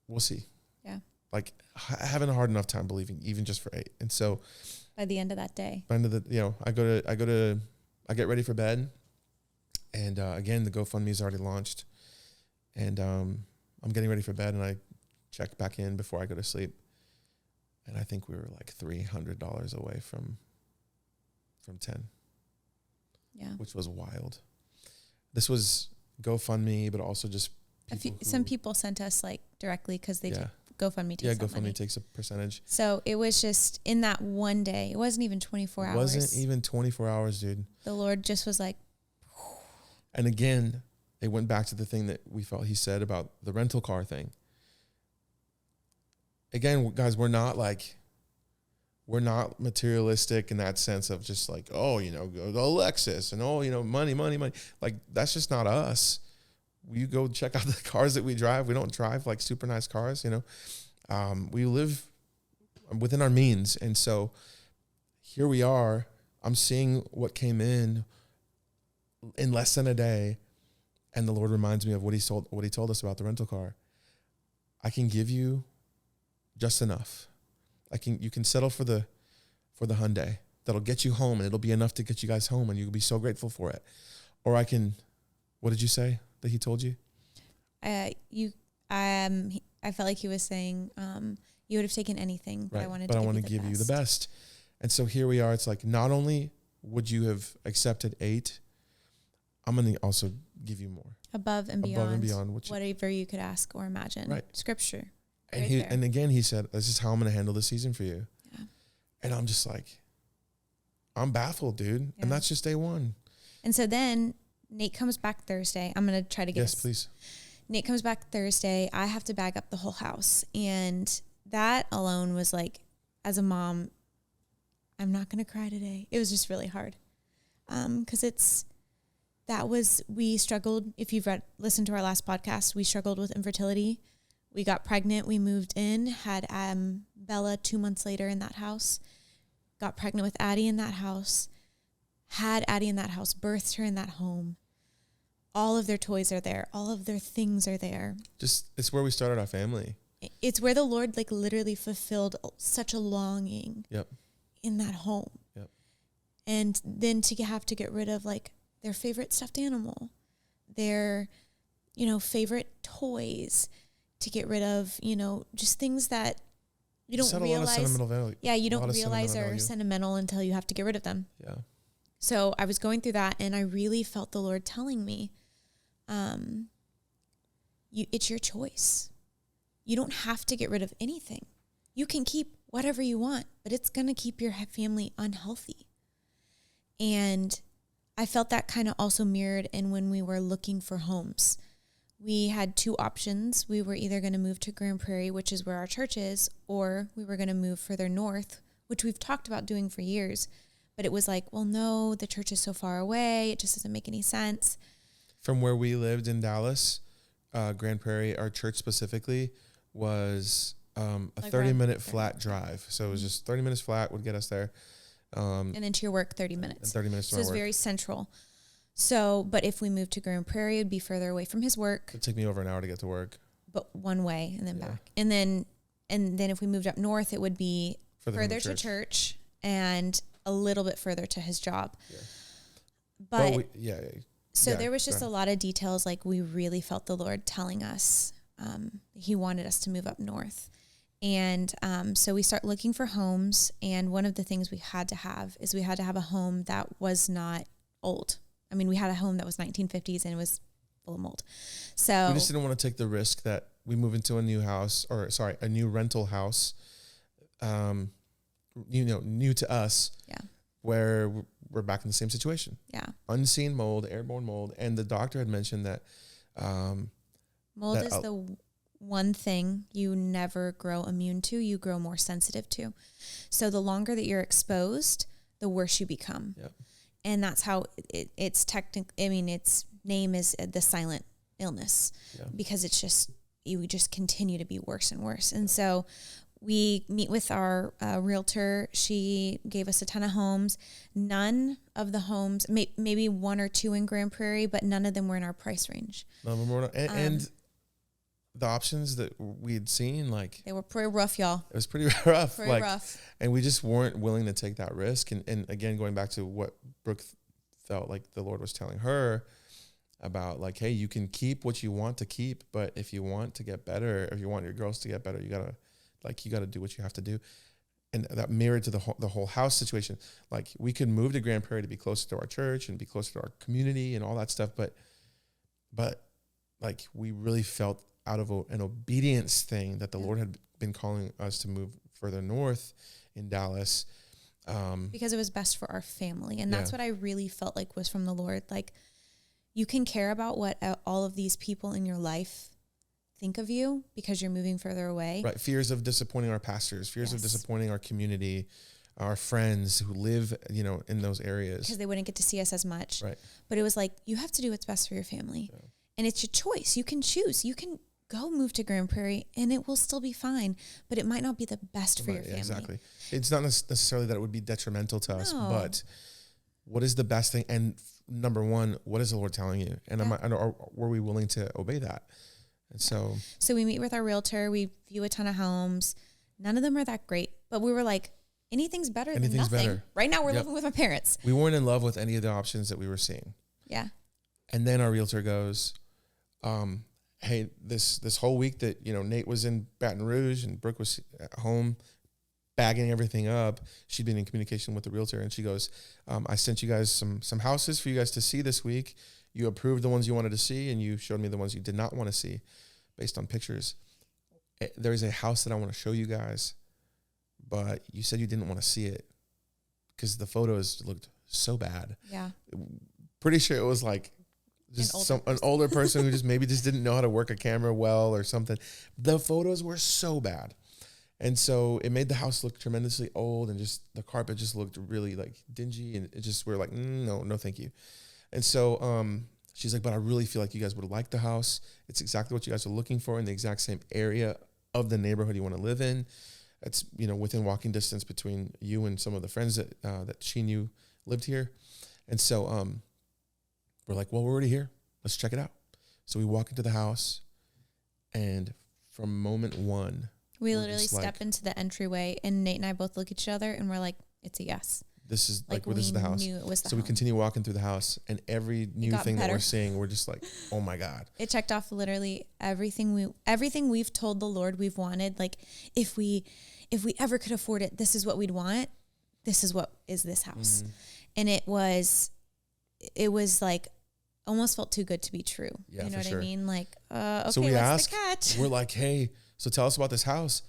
we'll see. Yeah. Like having a hard enough time believing, even just for 8. And so by the end of that day, I get ready for bed, and again, the GoFundMe is already launched, and I'm getting ready for bed, and I check back in before I go to sleep, and I think we were like $300 away from 10. Yeah. Which was wild. This was GoFundMe, but also just some people sent us like directly because they GoFundMe takes GoFundMe money. takes a percentage. So it was just in that one day. It wasn't even 24 hours. It wasn't even 24 hours, dude. The Lord just was like. And again, it went back to the thing that we felt he said about the rental car thing. Again, guys, we're not materialistic in that sense of just like, oh, you know, go to Lexus and oh, you know, money. Like that's just not us. You go check out the cars that we drive. We don't drive like super nice cars, you know. We live within our means. And so here we are. I'm seeing what came in less than a day. And the Lord reminds me of what he told us about the rental car. I can give you just enough. You can settle for the Hyundai. That'll get you home, and it'll be enough to get you guys home, and you'll be so grateful for it. Or I can, what did you say that he told you? I felt like he was saying, you would have taken anything, but right. I wanted to give you the best. And so here we are. It's like, not only would you have accepted 8, I'm going to also give you more. Above and beyond whatever you could ask or imagine. Right. Scripture. And again, he said, this is how I'm going to handle this season for you. Yeah. And I'm just like, I'm baffled, dude. Yeah. And that's just day 1. And so then Nate comes back Thursday. I'm going to try to get Yes, please. Nate comes back Thursday. I have to bag up the whole house. And that alone was like, as a mom, I'm not going to cry today. It was just really hard. Because we struggled. If you've listened to our last podcast, we struggled with infertility. We got pregnant. We moved in, had Bella 2 months later in that house, got pregnant with Addie in that house, had Addie in that house, birthed her in that home. All of their toys are there. All of their things are there. It's where we started our family. It's where the Lord like literally fulfilled such a longing in that home. Yep. And then to have to get rid of like their favorite stuffed animal, their, favorite toys, to get rid of, just things that you don't realize. You don't realize are sentimental until you have to get rid of them. Yeah. So I was going through that, and I really felt the Lord telling me, it's your choice. You don't have to get rid of anything. You can keep whatever you want, but it's going to keep your family unhealthy. And I felt that kind of also mirrored in when we were looking for homes. We had 2 options. We were either going to move to Grand Prairie, which is where our church is, or we were going to move further north, which we've talked about doing for years. But it was like, well, no, the church is so far away. It just doesn't make any sense. From where we lived in Dallas, Grand Prairie, our church specifically, was a 30-minute flat drive. So it was just 30 minutes flat would get us there. And then to your work, 30 minutes. And 30 minutes to my work. So it's very central. So, but if we moved to Grand Prairie, it'd be further away from his work. It'd take me over an hour to get to work. But one way and then back. And then if we moved up north, it would be further to church and a little bit further to his job. Yeah. But there was just a lot of details. Like we really felt the Lord telling us he wanted us to move up north. And so we start looking for homes. And one of the things we had to have a home that was not old. I mean, we had a home that was 1950s and it was full of mold. So we just didn't want to take the risk that we move into a new rental house, new to us. Yeah. Where we're back in the same situation. Yeah. Unseen mold, airborne mold. And the doctor had mentioned that mold is the one thing you never grow immune to, you grow more sensitive to. So the longer that you're exposed, the worse you become. Yep. And that's how its name is the silent illness, because it's just, you just continue to be worse and worse. And so we meet with our realtor. She gave us a ton of homes. None of the homes, maybe 1 or 2 in Grand Prairie, but none of them were in our price range. None of them were, and the options that we had seen, like They were pretty rough, y'all. it was pretty rough. Pretty like, rough. and we just weren't willing to take that risk. And again, going back to what Brooke felt like the Lord was telling her about, like, hey, you can keep what you want to keep, but if you want to get better, if you want your girls to get better, you gotta do what you have to do. And that mirrored to the whole house situation. Like, we could move to Grand Prairie to be closer to our church and be closer to our community and all that stuff, but like, we really felt out of an obedience thing that the Lord had been calling us to move further north in Dallas. Because it was best for our family. And that's what I really felt like was from the Lord. Like, you can care about what all of these people in your life think of you because you're moving further away. Right. Fears of disappointing our pastors, fears of disappointing our community, our friends who live, in those areas. Because they wouldn't get to see us as much. Right. But it was like, you have to do what's best for your family. Yeah. And it's your choice. You can choose. You can go move to Grand Prairie and it will still be fine, but it might not be the best for your family. Exactly. It's not necessarily that it would be detrimental to us, No. but what is the best thing? And number one, what is the Lord telling you? And were we willing to obey that? And so we meet with our realtor. We view a ton of homes. None of them are that great, but we were like, anything's better than nothing. Better. Right now we're living with my parents. We weren't in love with any of the options that we were seeing. Yeah. And then our realtor goes, hey, this whole week that, Nate was in Baton Rouge and Brooke was at home bagging everything up, she'd been in communication with the realtor, and she goes, I sent you guys some houses for you guys to see this week. You approved the ones you wanted to see, and you showed me the ones you did not want to see based on pictures. There's a house that I want to show you guys, but you said you didn't want to see it because the photos looked so bad. Yeah. Pretty sure it was like just an older person who just maybe just didn't know how to work a camera well or something. The photos were so bad. And so it made the house look tremendously old, and just the carpet just looked really like dingy, and we're like, no, thank you. And so she's like, but I really feel like you guys would like the house. It's exactly what you guys are looking for in the exact same area of the neighborhood you want to live in. It's, within walking distance between you and some of the friends that she knew lived here. And so we're like, well, we're already here. Let's check it out. So we walk into the house, and from moment one, we literally step into the entryway, and Nate and I both look at each other, and we're like, it's a yes. This is this is the house. Knew it was the so home. we continue walking through the house, and every new thing that we're seeing, we're just like, oh my God. It checked off literally everything we've told the Lord we've wanted. Like, if we ever could afford it, this is what we'd want. This is what is this house. Mm-hmm. And it was like almost felt too good to be true. Yeah, you know what sure. I mean? Like, okay, so we what's the catch? We're like, hey, so tell us about this house.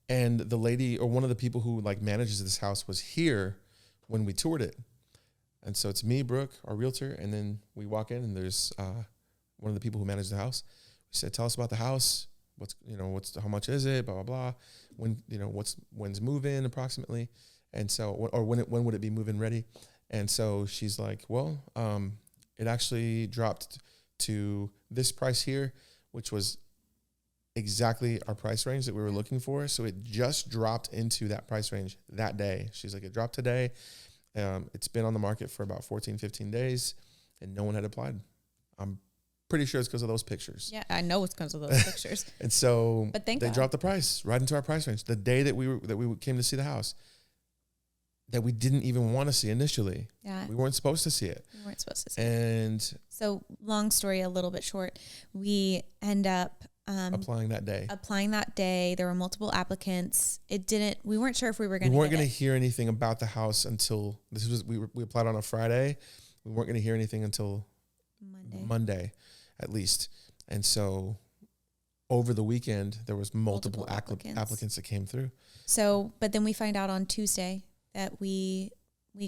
And the lady, or one of the people who like manages this house, was here when we toured it. And so it's me, Brooke, our realtor, and then we walk in, and there's one of the people who manage the house. We said, tell us about the house. How much is it? Blah, blah, blah. When, when's move-in approximately? And so, when would it be move-in ready? And so she's like, well, it actually dropped to this price here, which was exactly our price range that we were looking for. So it just dropped into that price range that day. She's like, it dropped today. It's been on the market for about 14, 15 days, and no one had applied. I'm pretty sure it's because of those pictures. Yeah, I know it's because of those pictures. And so they God. dropped the price right into our price range the day that we came to see the house, that we didn't even want to see initially. Yeah. We weren't supposed to see it. And so, long story a little bit short, we end up applying that day. There were multiple applicants. We weren't sure if we were going to hear anything about the house until we applied on a Friday. We weren't going to hear anything until Monday at least. And so over the weekend, there was multiple applicants that came through. So, but then we find out on Tuesday that we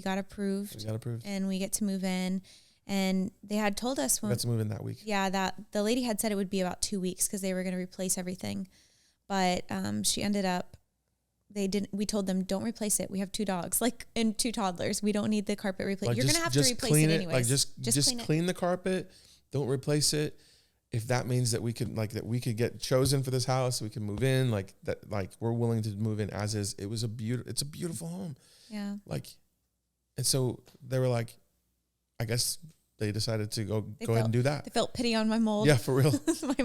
got approved. And we get to move in. And they had told us we got to move in that week. Yeah, that the lady had said it would be about 2 weeks because they were going to replace everything. But she ended up, we told them, don't replace it. We have 2 dogs, and 2 toddlers. We don't need the carpet replaced. You're going to have to replace it anyways. Just clean the carpet. Don't replace it. If that means that we could get chosen for this house, we can move in we're willing to move in as is. It's a beautiful home. Yeah. And so they were like, I guess they decided to go ahead and do that. They felt pity on my mold. Yeah, for real.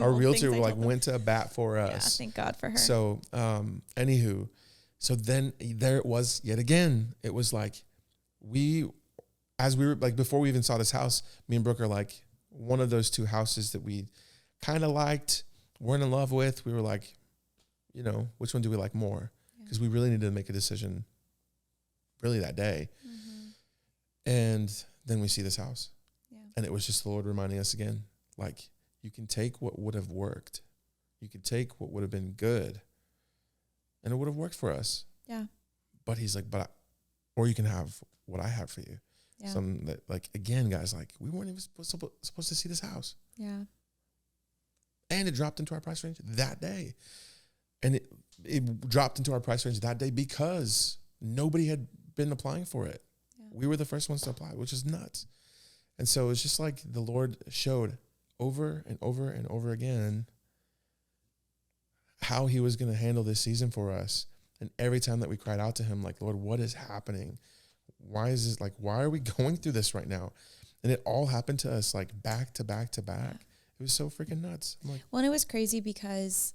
Our realtor like went to bat for us. Yeah, thank God for her. So, anywho, so then there it was yet again. It was like as we were like, before we even saw this house, me and Brooke are like, one of those two houses that we kind of liked, weren't in love with. We were like, which one do we like more? Because we really needed to make a decision really that day. And then we see this house. Yeah. And it was just the Lord reminding us again, like, you can take what would have worked. You could take what would have been good, and it would have worked for us. Yeah. But he's like, or you can have what I have for you. Yeah. Something that, like, again, guys, like, we weren't even supposed to see this house. Yeah. And it dropped into our price range that day. And it dropped into our price range that day because nobody had been applying for it. Yeah. We were the first ones to apply, which is nuts. And so it's just like the Lord showed over and over and over again how he was going to handle this season for us. And every time that we cried out to him, like, Lord, what is happening? Why is this, like, why are we going through this right now? And it all happened to us, like, back to back to back. Yeah. It was so freaking nuts. I'm like, well, and it was crazy because,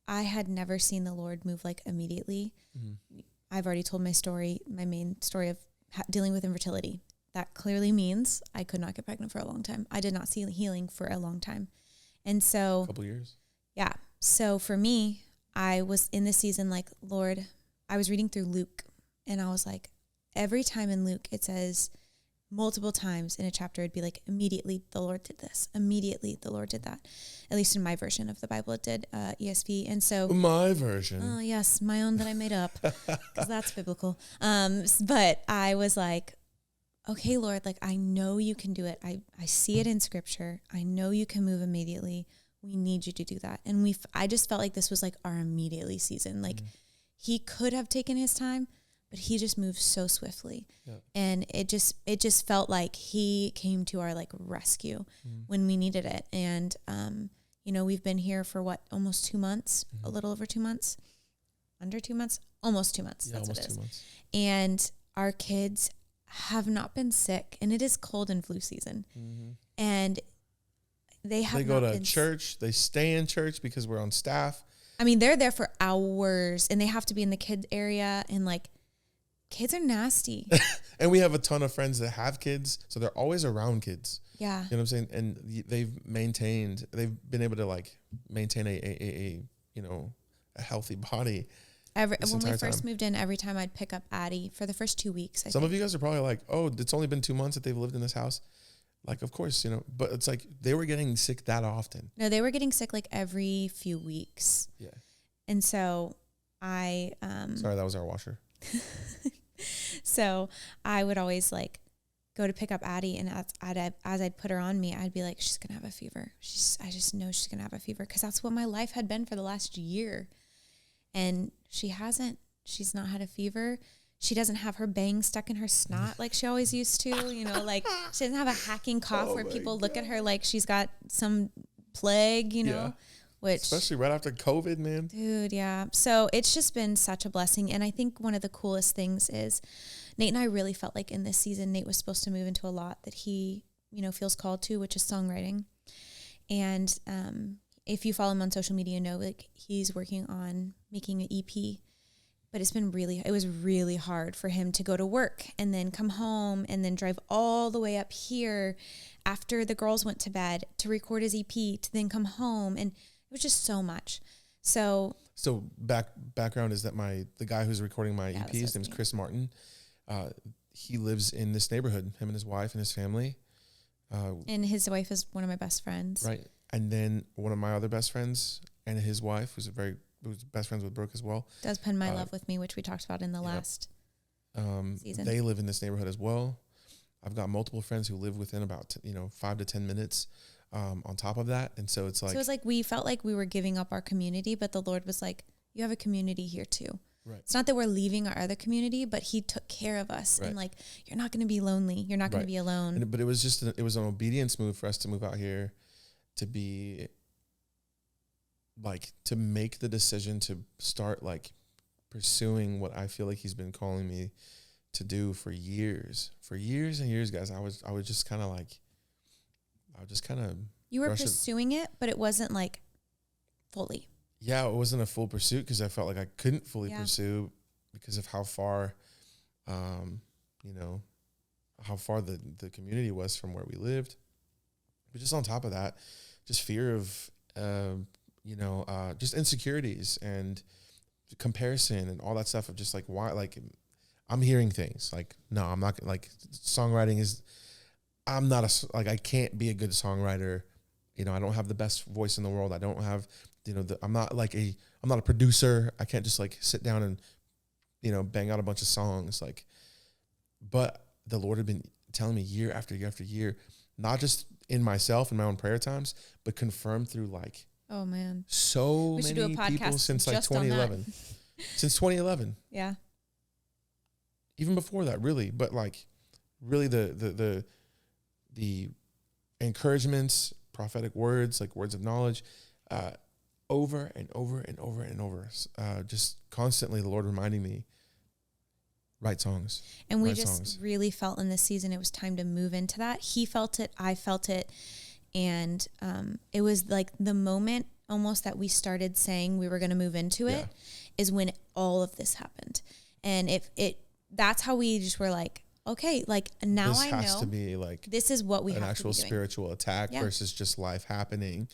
I had never seen the Lord move, like, immediately. Mm-hmm. I've already told my story, my main story of dealing with infertility. That clearly means I could not get pregnant for a long time. I did not see healing for a long time. And so, a couple years. Yeah. So for me, I was in this season, like, Lord, I was reading through Luke, and I was like, every time in Luke, it says multiple times in a chapter, it'd be like, immediately the Lord did this. Immediately the Lord did that. At least in my version of the Bible, it did, ESV. And so my version. Oh yes. My own that I made up, because that's biblical. But I was like, okay, Lord, like, I know you can do it. I see it in scripture. I know you can move immediately. We need you to do that. And I just felt like this was like our immediately season. Like, he could have taken his time, but he just moved so swiftly. Yeah. And it just felt like he came to our, like, rescue when we needed it. And, we've been here for almost 2 months, a little over 2 months, under 2 months, almost 2 months. Yeah, that's what it is. 2 months. And our kids have not been sick, and it is cold and flu season. Mm-hmm. And they go to church. They stay in church because we're on staff. I mean, they're there for hours, and they have to be in the kid area, and, like, kids are nasty. And we have a ton of friends that have kids, so they're always around kids. Yeah. You know what I'm saying? And they've been able to, like, maintain a healthy body. When we first moved in, every time I'd pick up Addie for the first 2 weeks. Some of you guys are probably like, oh, it's only been 2 months that they've lived in this house. Like, of course, but it's like they were getting sick that often. No, they were getting sick like every few weeks. Yeah. And so sorry, that was our washer. So I would always, like, go to pick up Addie, and as I'd put her on me, I'd be like, she's going to have a fever. I just know she's going to have a fever, because that's what my life had been for the last year. And she hasn't. She's not had a fever. She doesn't have her bangs stuck in her snot like she always used to, like, she doesn't have a hacking cough where people look at her like she's got some plague, which, especially right after COVID, man. Dude, yeah. So it's just been such a blessing. And I think one of the coolest things is Nate and I really felt like in this season, Nate was supposed to move into a lot that he, feels called to, which is songwriting. And if you follow him on social media, like, he's working on making an EP. But it was really hard for him to go to work and then come home and then drive all the way up here after the girls went to bed to record his EP, to then come home. And it was just so much. So background is that the guy who's recording my EP, his name's Chris Martin. He lives in this neighborhood, him and his wife and his family. And his wife is one of my best friends. Right. And then one of my other best friends and his wife, who's best friends with Brooke as well, does Pen My Love with me, which we talked about in the last season. They live in this neighborhood as well. I've got multiple friends who live within about 5 to 10 minutes on top of that. And so it's like we felt like we were giving up our community, but the Lord was like, you have a community here too. Right. It's not that we're leaving our other community, but he took care of us. Right. And, like, you're not going to be lonely. You're not going to be alone. But it was just it was an obedience move for us to move out here, to be, like, to make the decision to start, like, pursuing what I feel like he's been calling me to do for years and years, guys. I was just kind of like, You were pursuing it, but it wasn't like fully. Yeah, it wasn't a full pursuit because I felt like I couldn't fully pursue because of how far, how far the community was from where we lived. But just on top of that, just fear of, just insecurities and comparison and all that stuff of just like, why, like, I'm hearing things like, no, I'm not, like, songwriting is, I'm not I can't be a good songwriter. I don't have the best voice in the world. I don't have, I'm not a producer. I can't just like sit down and, bang out a bunch of songs. Like, but the Lord had been telling me year after year after year, not just in myself and my own prayer times, but confirmed through like, oh man, so many people since like 2011, since 2011. Yeah. Even before that, really. But like, really the encouragements, prophetic words, like words of knowledge, over and over and over and over. Just constantly the Lord reminding me, write songs. And we just really felt in this season it was time to move into that. He felt it, I felt it. And it was like the moment almost that we started saying we were going to move into it is when all of this happened. And that's how we just were like, okay, like now I know. This has to be like this is what we have to be doing. An actual spiritual attack versus just life happening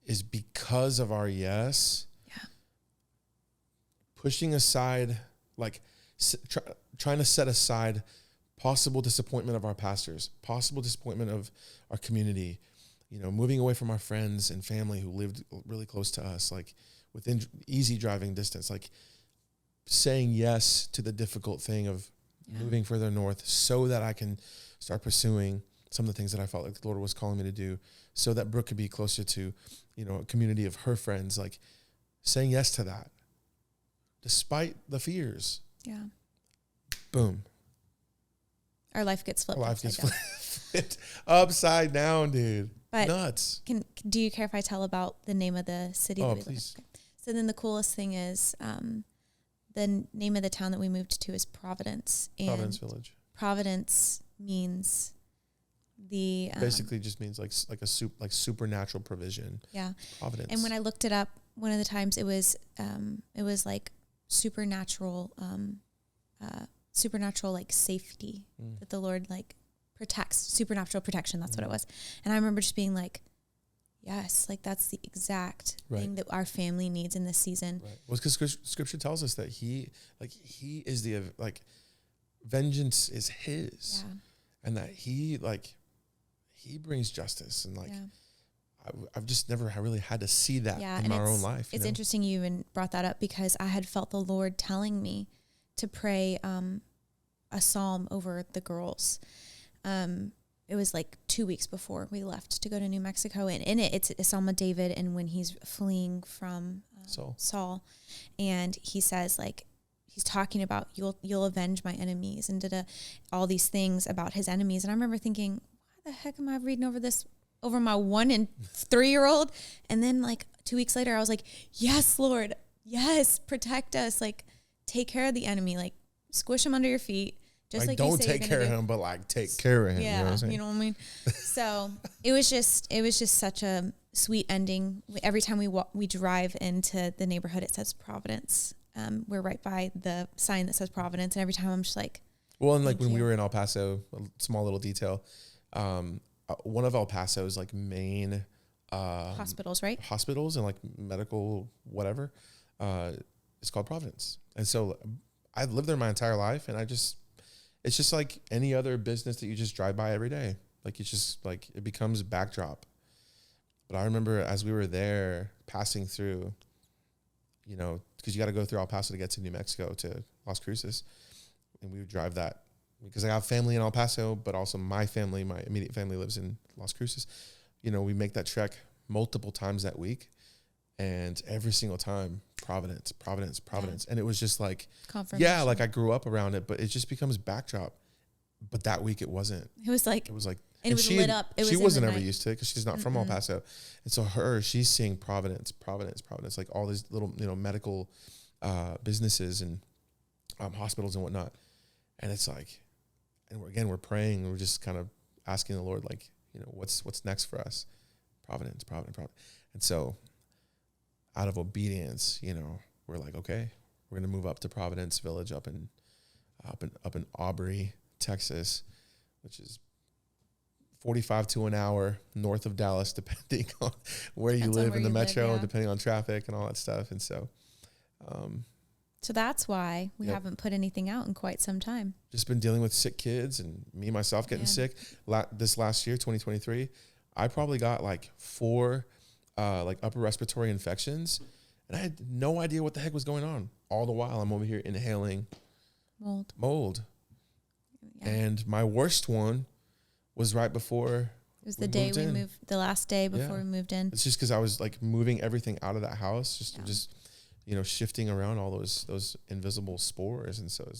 is because of our yes. Yeah. Pushing aside, like trying to set aside possible disappointment of our pastors, possible disappointment of our community, moving away from our friends and family who lived really close to us, like within easy driving distance, like saying yes to the difficult thing of moving further north so that I can start pursuing some of the things that I felt like the Lord was calling me to do so that Brooke could be closer to, a community of her friends, like saying yes to that despite the fears. Yeah. Boom. Our life gets flipped. Flipped upside down, dude. But nuts. Do you care if I tell about the name of the city? Oh, please. Okay. So then the coolest thing is, the name of the town that we moved to is Providence. And Providence Village. Providence means the basically just means like supernatural provision. Yeah. Providence. And when I looked it up, one of the times it was like supernatural like safety that the Lord like protects, supernatural protection. That's what it was. And I remember just being like, yes, like that's the exact thing that our family needs in this season. Right. Well, because scripture tells us that he is the, like, vengeance is his, and that he brings justice. And like, I've just never really had to see that in my own life. It's interesting you even brought that up because I had felt the Lord telling me to pray a psalm over the girls. It was like 2 weeks before we left to go to New Mexico. And in it's a psalm of David and when he's fleeing from Saul. And he says, like, he's talking about you'll avenge my enemies and all these things about his enemies. And I remember thinking, why the heck am I reading over this over my 1 and 3-year-old? And then like 2 weeks later, I was like, yes, Lord, yes, protect us. Like, take care of the enemy. Like, squish him under your feet. Just like don't take care of him, but like take care of him. Yeah, you know what I mean? So it was just such a sweet ending. Every time we drive into the neighborhood, it says Providence. We're right by the sign that says Providence, and every time I'm just like, well, and like when we were in El Paso, a small little detail, one of El Paso's like main hospitals, right? Hospitals and like medical whatever, it's called Providence. And so I've lived there my entire life, and it's just like any other business that you just drive by every day. Like, it's just like, it becomes backdrop. But I remember as we were there passing through, because you got to go through El Paso to get to New Mexico, to Las Cruces. And we would drive that because I have family in El Paso, but also my immediate family lives in Las Cruces. We make that trek multiple times that week. And every single time, Providence. And it was just like, like I grew up around it, but it just becomes backdrop. But that week it wasn't. It was like, and it was lit up. She wasn't ever used to it because she's not from El Paso. And so she's seeing Providence, like all these little, medical businesses and hospitals and whatnot. And it's like, and we're praying, and we're just kind of asking the Lord, like, what's next for us? Providence. And so out of obedience, we're like, okay, we're going to move up to Providence Village up in Aubrey, Texas, which is 45 to an hour north of Dallas, depending on where you live in the metro, depending on traffic and all that stuff. And so, so that's why we haven't put anything out in quite some time. Just been dealing with sick kids and me, myself getting sick. This last year, 2023, I probably got like 4 like upper respiratory infections, and I had no idea what the heck was going on. All the while I'm over here inhaling mold. Yeah. And my worst one was right before. It was the day we moved, the last day before we moved in. It's just because I was like moving everything out of that house, just shifting around all those invisible spores. And so it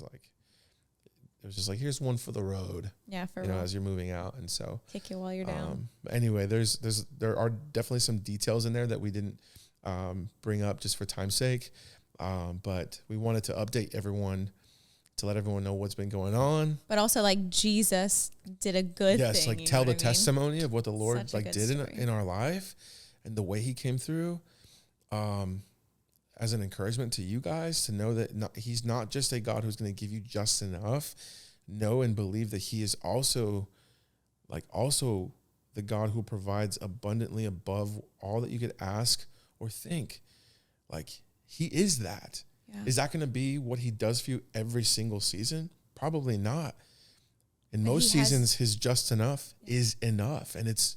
was just like, here's one for the road. Yeah, for as you're moving out. And so kick you while you're down. But anyway, there are definitely some details in there that we didn't bring up just for time's sake. But we wanted to update everyone, to let everyone know what's been going on. But also, like, Jesus did a good thing. Yes, like tell the testimony of what the Lord did in our life and the way he came through, as an encouragement to you guys to know that he's not just a God who's going to give you just enough. Know and believe that he is also the God who provides abundantly above all that you could ask or think. Like, he is that. Yeah. Is that going to be what he does for you every single season? Probably not. In most seasons, his just enough is enough. And it's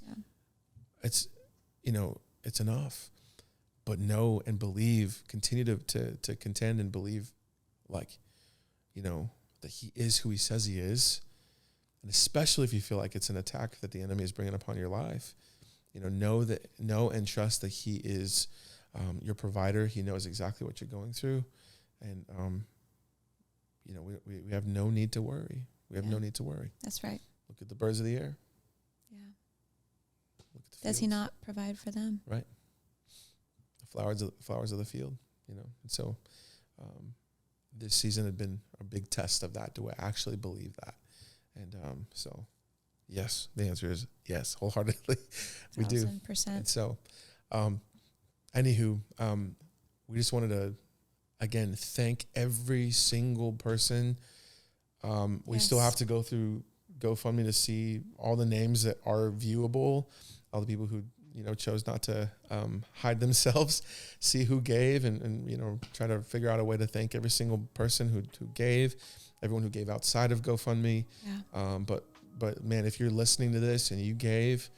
enough. But know and believe, continue to contend and believe, that he is who he says he is. And especially if you feel like it's an attack that the enemy is bringing upon your life, know and trust that he is your provider. He knows exactly what you're going through. And, we have no need to worry. We have no need to worry. That's right. Look at the birds of the air. Yeah. Look at the Does fields. He not provide for them? Right. The flowers of the field, And so this season had been a big test of that. Do I actually believe that? And so, yes, the answer is yes, wholeheartedly. We do. 1,000%. And so, anywho, we just wanted to, again, thank every single person. We still have to go through GoFundMe to see all the names that are viewable, all the people who, chose not to hide themselves, see who gave and try to figure out a way to thank every single person who gave, everyone who gave outside of GoFundMe. Yeah. But man, if you're listening to this and you gave,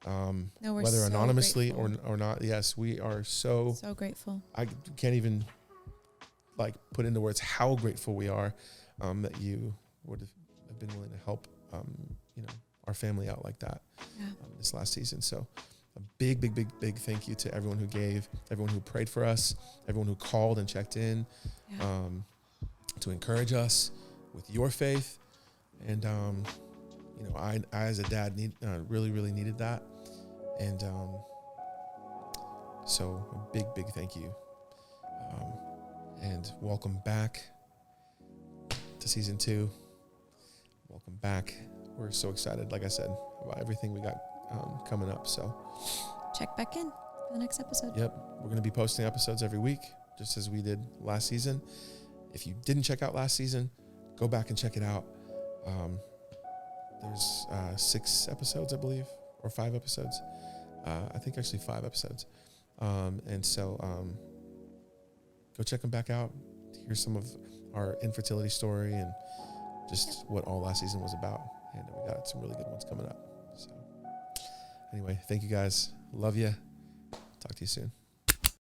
whether anonymously or not, yes, we are so grateful. I can't even put into words how grateful we are that you would have been willing to help our family out like that this last season. So a big thank you to everyone who gave, everyone who prayed for us, everyone who called and checked in to encourage us with your faith. And I as a dad really needed that. And so a big thank you. And welcome back to season 2. Welcome back. We're so excited, like I said, about everything we got coming up. So check back in for the next episode. Yep. We're going to be posting episodes every week, just as we did last season. If you didn't check out last season, go back and check it out. There's 6 episodes, I believe, or 5 episodes. I think actually 5 episodes. And so go check them back out. Hear some of our infertility story and just what all last season was about. And we got some really good ones coming up. So anyway, thank you guys. Love you. Talk to you soon.